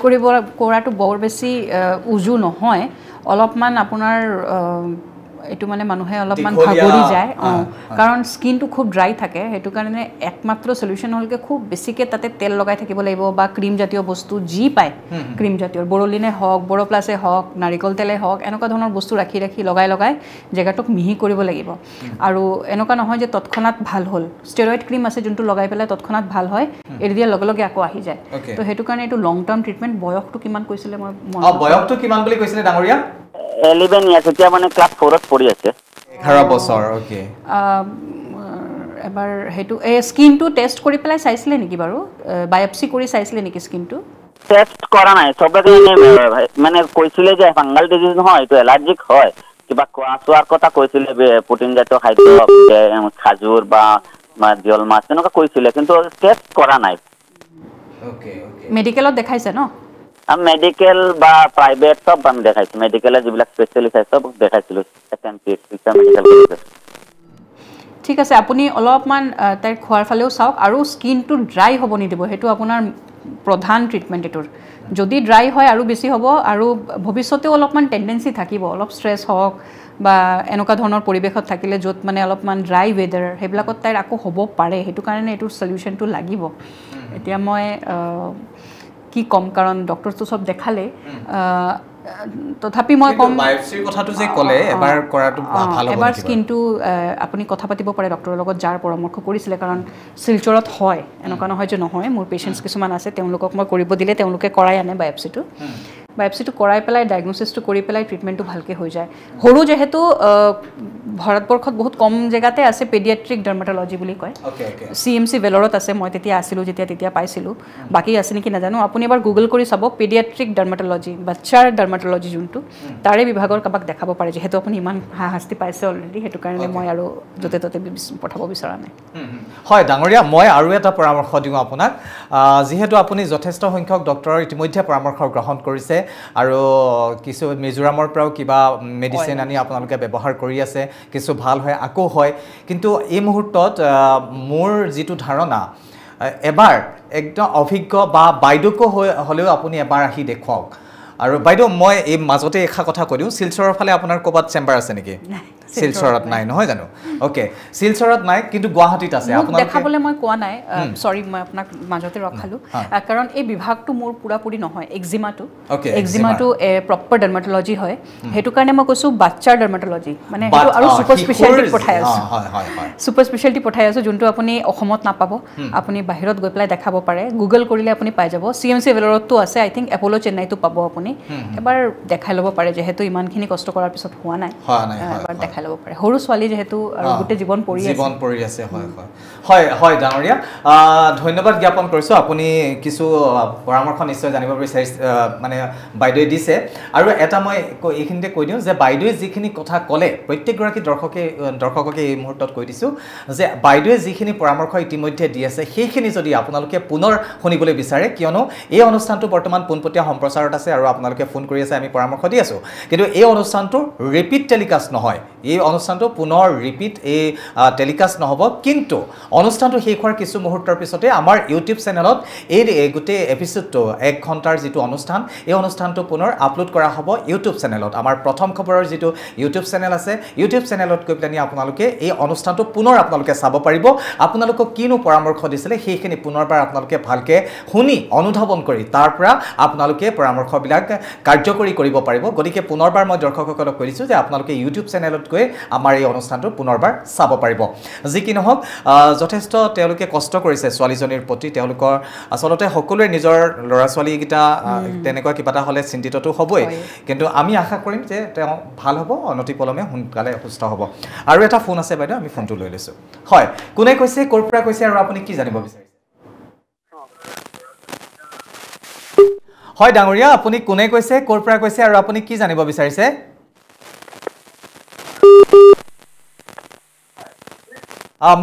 কৰাটো বৰ বেছি উজু নহয় অলপমান আপোনাৰ এটো মানে মানুহে অলপমান ভাগৰি যায় কাৰণ স্কিনটো খুব ড্ৰাই থাকে হেতু কাৰণে একমাত্ৰ সলিউশন হলকে খুব বেছিকে তাতে তেল লগাই থাকিব লাগিব বা ক্ৰীম জাতীয় বস্তু জি পায় ক্ৰীম জাতীয় বৰলিনে হক বৰপ্লাসে হক নাৰিকল তেলে হক এনেকুৱা ধৰণৰ বস্তু ৰাখি লগাই জেগাটোক মিহি কৰিব লাগিব আৰু এনেকুৱা নহয় যে তৎক্ষণাত ভাল হল ষ্টেৰয়েড ক্ৰীম আছে যোনটো লগাই পেলাই তৎক্ষণাত ভাল হয় এৰি দিয়া লগে আকৌ আহি যায় তো হেতু কাৰণে এটো লং টাৰ্ম ট্ৰিটমেন্ট বয়সটো কিমান কৈছিলে মই বয়সটো কিমান বুলি কৈছিলে ডাঙৰীয়া 11 ইয়াৰ্স এতিয়া মানে ক্লাস 4ত পঢ়ি আছে 11 বছৰ ওকে এবাৰ হেতু স্কিনটো টেষ্ট কৰি পেলাই চাইছিলে নেকি বাৰু বায়োপসি কৰি চাইছিলে নেকি স্কিনটো টেষ্ট কৰা নাই সবকে মানে কৈছিলে যে ফাঙ্গাল ডিজিজ নহয় এটো এলাৰ্জিক হয় কিবা কোৱাৰ কথা কৈছিলে প্ৰটিন জাতীয় খাদ্য খাজুৰ বা দিয়ল মাছ এনেকুৱা কৈছিলে কিন্তু টেষ্ট কৰা নাই ওকে ওকে মেডিকেলত দেখাইছে ন মেডিকেল বা প্ৰাইভেট সব আমি দেখাইছো মেডিকেলে যিবিলাক স্পেশালিষ্ট আছে সব দেখাইছিলো এসএমপি মেডিকেল কলেজ ঠিক আছে আপুনি অলপমান তাই খোৱাৰ ফালেও চাওক আৰু স্কিনটো ড্ৰাই হ'ব নিদিব হেতু আপোনাৰ প্ৰধান ট্ৰিটমেন্ট এটোৰ যদি ড্ৰাই হয় আৰু বেছি হ'ব আৰু ভৱিষ্যতেও অলপমান টেন্ডেন্সি থাকিব অলপ ষ্ট্ৰেছ হওক বা এনেকুৱা ধৰণৰ পৰিবেশত থাকিলে যত মানে অলপমান ড্ৰাই ওয়েদাৰ হেবিলাকত তাই আকৌ হ'ব পাৰে হেতু কাৰণে এটোৰ সলিউশনটো লাগিব এতিয়া মই কি কম কাৰণ ডক্টৰটো সব দেখালে তথাপি মই কম বায়োপসিৰ কথাটো যে ক'লে এবাৰ কৰাটো ভাল হ'ব এবাৰ স্কিনটো আপুনি কথা পাতিব পাৰে ডক্টৰৰ লগত যাৰ পৰামৰ্শ কৰিছিলে কাৰণ শিলচৰত হয় এনেকুৱা নহয় যে নহয় মোৰ পেশেন্টস কিছুমান আছে তেওঁলোকক মই কৰিব দিলে তেওঁলোকে কৰাই আনে বায়োপসিটো কৰাই পেলাই ডায়াগনোসিসটো কৰি পেলাই ট্ৰিটমেন্টটো ভালকে হৈ যায় হৰু যেহেতু ভাৰতবৰ্ষত বহুত কম জেগাতে আছে পেডিয়াট্ৰিক ডাৰ্মাটলজি বুলি কয় সিএমসি ভেলৰত আছে মই তেতিয়া আছিল যেতিয়া পাইছিলো বাকি আছে নেকি নাজানো আপুনি এবাৰ গুগল কৰি চাব পেডিয়াট্ৰিক ডাৰ্মাটলজি বাচ্চাৰ ডাৰ্মাটলজি যোনটো তাৰে বিভাগৰ কাবাক দেখাব পাৰে যেহেতু আপুনি ইমান হাস্তি পাইছে অলৰেডি হেতু কাৰণে মই আৰু যতে ততে পঠাব বিচৰা নাই হয় ডাঙৰীয়া মই আৰু এটা পৰামৰ্শ দিও আপোনাক যেহেতু আপুনি যথেষ্ট সংখ্যক ডক্টৰৰ ইতিমধ্যে পৰামৰ্শ গ্ৰহণ কৰিছে আৰু কিছু মিজোৰামৰ পৰাও কিবা মেডিচিন আনি আপোনালোকে ব্যৱহাৰ কৰি আছে কিছু ভাল হয় আকৌ হয় কিন্তু এই মুহূৰ্তত মোৰ যেটো ধাৰণা এবাৰ একদম অভিজ্ঞ বা বাইদুকো হলেও আপুনি এবাৰ আহি দেখুৱাওক আৰু বাইদু মই এই মাজতে এখা কথা কৈ দিও শিলচৰৰ ফালে আপোনাৰ ক'বাত চেম্বাৰ আছে নেকি শিলচৰত নাই নহয় জানো ওকে শিলচৰত নাই কিন্তু গুৱাহাটীত আছে আপোনালোকে দেখাবলে মই কোৱা নাই সৰি মই আপোনাক মাজতে ৰখালো কাৰণ এই বিভাগটো মোৰ পুৰাপুৰি নহয় এক্সিমাটো প্ৰপাৰ ডাৰ্মাটলজি হয় হেতু কাৰণে মই কৈছো বাচ্চাৰ ডাৰ্মাটলজি মানে হেতু আৰু সুপাৰ স্পেশালিটি পঠাই আছো যোনটো আপুনি অসমত নাপাব আপুনি বাহিৰত গৈ পেলাই দেখাব পাৰে গুগল কৰিলে আপুনি পাই যাব সিএমসি ভেলৰতটো আছে আই থিংক এপোলো চেন্নাইটো পাব আপুনি এবাৰ দেখাই ল'ব পাৰে যেহেতু ইমানখিনি কষ্ট কৰাৰ পিছত হোৱা নাই এবাৰ দেখাই ল'ব পাৰে হৰু ছোৱালী যেহেতু আৰু গুটে জীবন পৰি আছে হয় ডাঙৰীয়া ধন্যবাদ জ্ঞাপন কৰিছো আপুনি কিছু পৰামৰ্শ নিশ্চয় জানিব বিচাৰিছে মানে বাইদৈ দিছে আৰু এটা মই এইখিনিতে কৈ দিও যে বাইদৈ যিখিনি কথা ক'লে প্ৰত্যেকগৰাকী দৰ্শককে এই মুহূৰ্তত কৈ দিছো যে বাইদৈ যিখিনি পৰামৰ্শ ইতিমধ্যে দি আছে সেইখিনি যদি আপোনালোকে পুনৰ শুনিবলৈ বিচাৰে কিয়নো এই অনুষ্ঠানটো বৰ্তমান পোনপটীয়া সম্প্ৰচাৰত আছে আৰু আপোনালোকে ফোন কৰি আছে আমি পৰামৰ্শ দি আছো কিন্তু এই অনুষ্ঠানটো ৰিপিট টেলিকাষ্ট নহয় এই অনুষ্ঠানটো পুনৰ ৰিপিট এই টেলিকাষ্ট নহব কিন্তু অনুষ্ঠানটো শেষ হোৱাৰ কিছু মুহূৰ্তৰ পিছতে আমাৰ ইউটিউব চেনেলত এই গোটে এপিসোডটো 1 ঘণ্টাৰ যেটো অনুষ্ঠান এই অনুষ্ঠানটো পুনৰ আপলোড কৰা হ'ব ইউটিউব চেনেলত আমাৰ প্ৰথম খবৰৰ যেটো ইউটিউব চেনেল আছে ইউটিউব চেনেলত গৈ পেলানি আপোনালোকে এই অনুষ্ঠানটো পুনৰ আপোনালোকে চাব পাৰিব আপোনালোকক কিনো পৰামৰ্শ দিছিলে সেইখিনি পুনৰবাৰ আপোনালোকে ভালকে শুনি অনুধাৱন কৰি তাৰ পৰা আপোনালোকে পৰামৰ্শবিলাক কাৰ্যকৰী কৰিব পাৰিব গতিকে পুনৰবাৰ মই দৰ্শকসকলক কৈছো যে আপোনালোকে ইউটিউব চেনেলত গৈ গৈ আমাৰ এই অনুষ্ঠানটো পুনৰবাৰ চাব পাৰিব যি কি নহওক যথেষ্ট তেওঁলোকে কষ্ট কৰিছে ছোৱালীজনীৰ প্ৰতি তেওঁলোকৰ আচলতে সকলোৱে নিজৰ ল'ৰা ছোৱালীকেইটা তেনেকুৱা কিবা এটা হ'লে চিন্তিতটো হ'বই কিন্তু আমি আশা কৰিম যে তেওঁ ভাল হ'ব অনতিপলমে সোনকালে সুস্থ হ'ব আৰু এটা ফোন আছে বাইদেউ আমি ফোনটো লৈ লৈছোঁ হয় কোনে কৈছে ক'ৰ পৰা কৈছে আৰু আপুনি কি জানিব বিচাৰিছে হয় ডাঙৰীয়া আপুনি কোনে কৈছে ক'ৰ পৰা কৈছে আৰু আপুনি কি জানিব বিচাৰিছে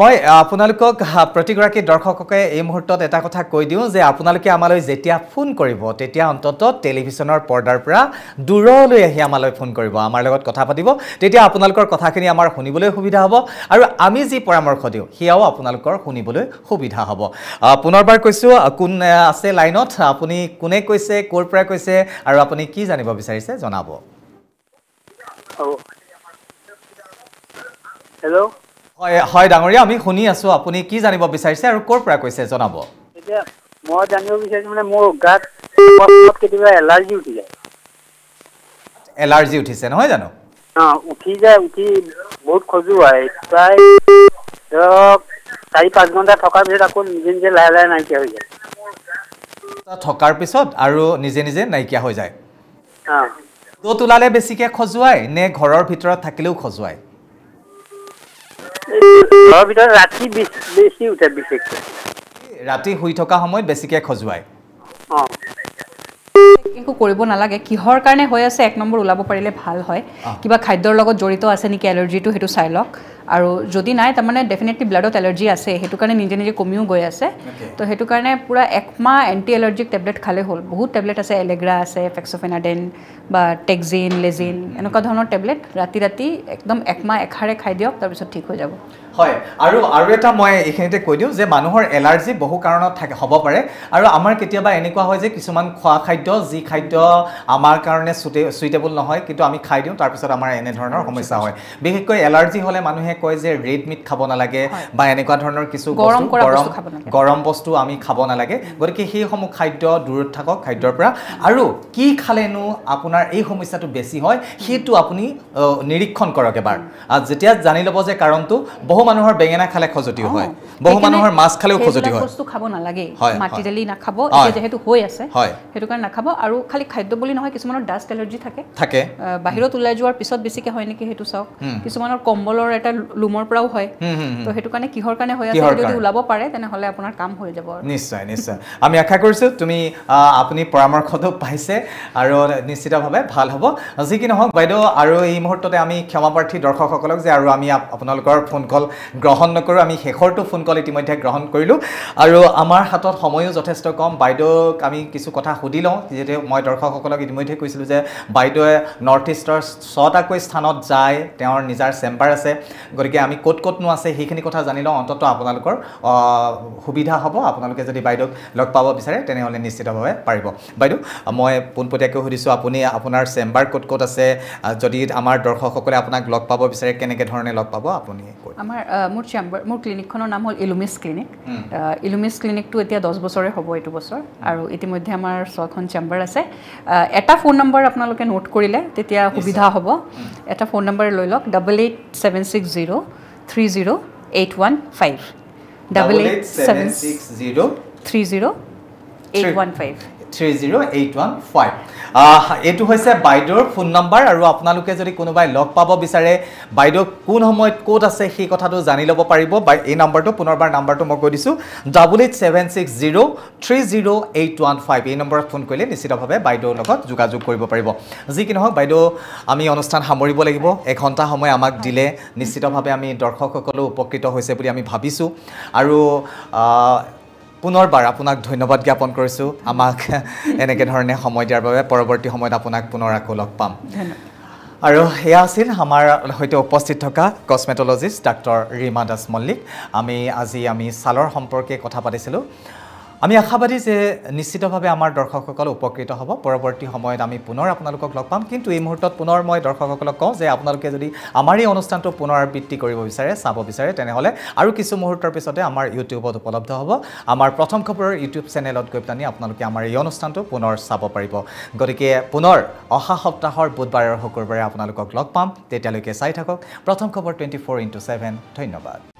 মই আপোনালোকক প্ৰতিগৰাকী দৰ্শককে এই মুহূৰ্তত এটা কথা কৈ দিওঁ যে আপোনালোকে আমালৈ যেতিয়া ফোন কৰিব তেতিয়া অন্তত টেলিভিছনৰ পৰ্দাৰ পৰা দূৰলৈ আহি আমালৈ ফোন কৰিব আমাৰ লগত কথা পাতিব তেতিয়া আপোনালোকৰ কথাখিনি আমাৰ শুনিবলৈ সুবিধা হ'ব আৰু আমি যি পৰামৰ্শ দিওঁ সেয়াও আপোনালোকৰ শুনিবলৈ সুবিধা হ'ব পুনৰবাৰ কৈছোঁ কোন আছে লাইনত আপুনি কোনে কৈছে ক'ৰ পৰা কৈছে আৰু আপুনি কি জানিব বিচাৰিছে জনাব হেল্ল' হয় ডাঙৰীয়া আমি শুনি আছোঁ আপুনি কি জানিব বিচাৰিছে আৰু ক'ৰ পৰা কৈছে জনাব এতিয়া মই জানিব বিচাৰিছোঁ মানে মোৰ গাত কেতিয়াবা এলাৰ্জি উঠি যায় এলাৰ্জি উঠিছে নহয় জানো উঠি যায় উঠি বহুত খজুৱাই প্ৰায় ধৰক 4-5 ঘণ্টা থকাৰ পিছত আকৌ নিজে নিজে লাহে লাহে নাইকিয়া হৈ যায় থকাৰ পিছত আৰু নিজে নিজে নাইকিয়া হৈ যায় য'ত ওলালে বেছিকৈ খজুৱাই নে ঘৰৰ ভিতৰত থাকিলেও খজুৱাই ঘৰৰ ভিতৰত ৰাতি বেছি উঠে বিশেষকৈ ৰাতি শুই থকা সময়ত বেছিকৈ খজুৱাই একো কৰিব নালাগে কিহৰ কাৰণে হৈ আছে 1 নম্বৰ ওলাব পাৰিলে ভাল হয় কিবা খাদ্যৰ লগত জড়িত আছে নেকি এলাৰ্জিটো সেইটো চাই লওক আৰু যদি নাই তাৰমানে ডেফিনেটলি ব্লাডত এলাৰ্জি আছে সেইটো কাৰণে নিজে নিজে কমিও গৈ আছে তো সেইটো কাৰণে পুৰা 1 মাহ এণ্টি এলাৰ্জিক টেবলেট খালে হ'ল বহুত টেবলেট আছে এলেগ্ৰা আছে ফেক্সোফেনাডেন বা টেক্সিন লেজিন এনেকুৱা ধৰণৰ টেবলেট ৰাতি ৰাতি একদম 1 মাহ এখাৰে খাই দিয়ক তাৰপিছত ঠিক হৈ যাব হয় আৰু এটা মই এইখিনিতে কৈ দিওঁ যে মানুহৰ এলাৰ্জি বহু কাৰণত থাকে হ'ব পাৰে আৰু আমাৰ কেতিয়াবা এনেকুৱা হয় যে কিছুমান খোৱা খাদ্য যি খাদ্য আমাৰ কাৰণে সুইটেবল নহয় কিন্তু আমি খাই দিওঁ তাৰপিছত আমাৰ এনে ধৰণৰ সমস্যা হয় বিশেষকৈ এলাৰ্জি হ'লে মানুহে কয় যে ৰেড মিট খাব নালাগে বা এনেকুৱা ধৰণৰ কিছু গৰম বস্তু আমি খাব নালাগে গতিকে সেইসমূহ খাদ্য দূৰত থাকক খাদ্যৰ পৰা আৰু কি খালেনো আপোনাৰ এই সমস্যাটো বেছি হয় সেইটো আপুনি নিৰীক্ষণ কৰক এবাৰ যেতিয়া জানি ল'ব যে কাৰণটো বহু মানুহৰ বেঙেনা খালে খজুতিও হয় বহু মানুহৰ মাছ খালেও খজুতি হয় বস্তু খাব নালাগে মাটি দালি নাখাব এতিয়া যেহেতু হৈ আছে সেইটো কাৰণে নাখাব আৰু খালি খাদ্য বুলি নহয় কিছুমানৰ ডাষ্ট এলাৰ্জি থাকে বাহিৰত ওলাই যোৱাৰ পিছত বেছিকৈ হয় নেকি সেইটো চাওক কিছুমানৰ কম্বলৰ এটা লুমৰ পৰাও হয় তো সেইটো কাৰণে কিহৰ কাৰণে হৈ আছে যদি ওলাব পাৰে তেনেহ'লে আপোনাৰ কাম হৈ যাব নিশ্চয় নিশ্চয় আমি আশা কৰিছোঁ আপুনি পৰামৰ্শটো পাইছে আৰু নিশ্চিতভাৱে ভাল হ'ব যি কি নহওক বাইদেউ আৰু এই মুহূৰ্ততে আমি ক্ষমাপ্ৰাৰ্থী দৰ্শকসকলক যে আৰু আমি আপোনালোকৰ ফোন কল গ্ৰহণ নকৰোঁ আমি শেষৰটো ফোন কল ইতিমধ্যে গ্ৰহণ কৰিলোঁ আৰু আমাৰ হাতত সময়ো যথেষ্ট কম বাইদেউক আমি কিছু কথা সুধি লওঁ যিহেতু মই দৰ্শকসকলক ইতিমধ্যে কৈছিলোঁ যে বাইদেৱে নৰ্থ ইষ্টৰ 6টাকৈ স্থানত যায় তেওঁৰ নিজৰ চেম্বাৰ আছে গতিকে আমি ক'তনো আছে সেইখিনি কথা জানি লওঁ অন্ততঃ আপোনালোকৰ সুবিধা হ'ব আপোনালোকে যদি বাইদেউক লগ পাব বিচাৰে তেনেহ'লে নিশ্চিতভাৱে পাৰিব বাইদেউ মই পোনপটীয়াকৈ সুধিছোঁ আপুনি আপোনাৰ চেম্বাৰ ক'ত আছে যদি আমাৰ দৰ্শকসকলে আপোনাক লগ পাব বিচাৰে কেনেকৈ ধৰণে লগ পাব আপুনি মোৰ ক্লিনিকখনৰ নাম হ'ল ইলুমিছ ক্লিনিক ইলুমিছ ক্লিনিকটো এতিয়া 10 বছৰে হ'ব এইটো বছৰ আৰু ইতিমধ্যে আমাৰ 6খন চেম্বাৰ আছে এটা ফোন নম্বৰ আপোনালোকে নোট কৰিলে তেতিয়া সুবিধা হ'ব এটা ফোন নম্বৰ লৈ লওক 8876030815 8876030815 এইটো হৈছে বাইদেউৰ ফোন নম্বৰ আৰু আপোনালোকে যদি কোনোবাই লগ পাব বিচাৰে বাইদেউ কোন সময়ত ক'ত আছে সেই কথাটো জানি ল'ব পাৰিব এই নম্বৰটো পুনৰবাৰ নম্বৰটো মই কৈ দিছোঁ 8876030815 এই নম্বৰত ফোন কৰিলে নিশ্চিতভাৱে বাইদেউৰ লগত যোগাযোগ কৰিব পাৰিব যি কি নহওক বাইদেউ আমি অনুষ্ঠান সামৰিব লাগিব 1 ঘণ্টা সময় আমাক দিলে নিশ্চিতভাৱে আমি দৰ্শকসকলো উপকৃত হৈছে বুলি আমি ভাবিছোঁ আৰু পুনৰবাৰ আপোনাক ধন্যবাদ জ্ঞাপন কৰিছোঁ আমাক এনেকৈ ধৰণে সময় দিয়াৰ বাবে পৰৱৰ্তী সময়ত আপোনাক পুনৰ আকৌ লগ পাম আৰু এয়া আছিল আমাৰ সৈতে উপস্থিত থকা কছমেটলজিষ্ট ডাক্তৰ ৰীমা দাস মল্লিক আমি ছালৰ সম্পৰ্কে কথা পাতিছিলোঁ আমি আশাবাদী যে নিশ্চিতভাৱে আমাৰ দৰ্শকসকল উপকৃত হ'ব পৰৱৰ্তী সময়ত আমি পুনৰ আপোনালোকক লগ পাম কিন্তু এই মুহূৰ্তত পুনৰ মই দৰ্শকসকলক কওঁ যে আপোনালোকে যদি আমাৰ এই অনুষ্ঠানটো পুনৰাবৃত্তি কৰিব বিচাৰে চাব বিচাৰে তেনেহ'লে আৰু কিছু মুহূৰ্তৰ পিছতে আমাৰ ইউটিউবত উপলব্ধ হ'ব আমাৰ প্ৰথম খবৰৰ ইউটিউব চেনেলত গৈ পেলাই আপোনালোকে আমাৰ এই অনুষ্ঠানটো পুনৰ চাব পাৰিব গতিকে পুনৰ অহা সপ্তাহৰ বুধবাৰ আৰু শুকুৰবাৰে আপোনালোকক লগ পাম তেতিয়ালৈকে চাই থাকক প্ৰথম খবৰ 24/7 ধন্যবাদ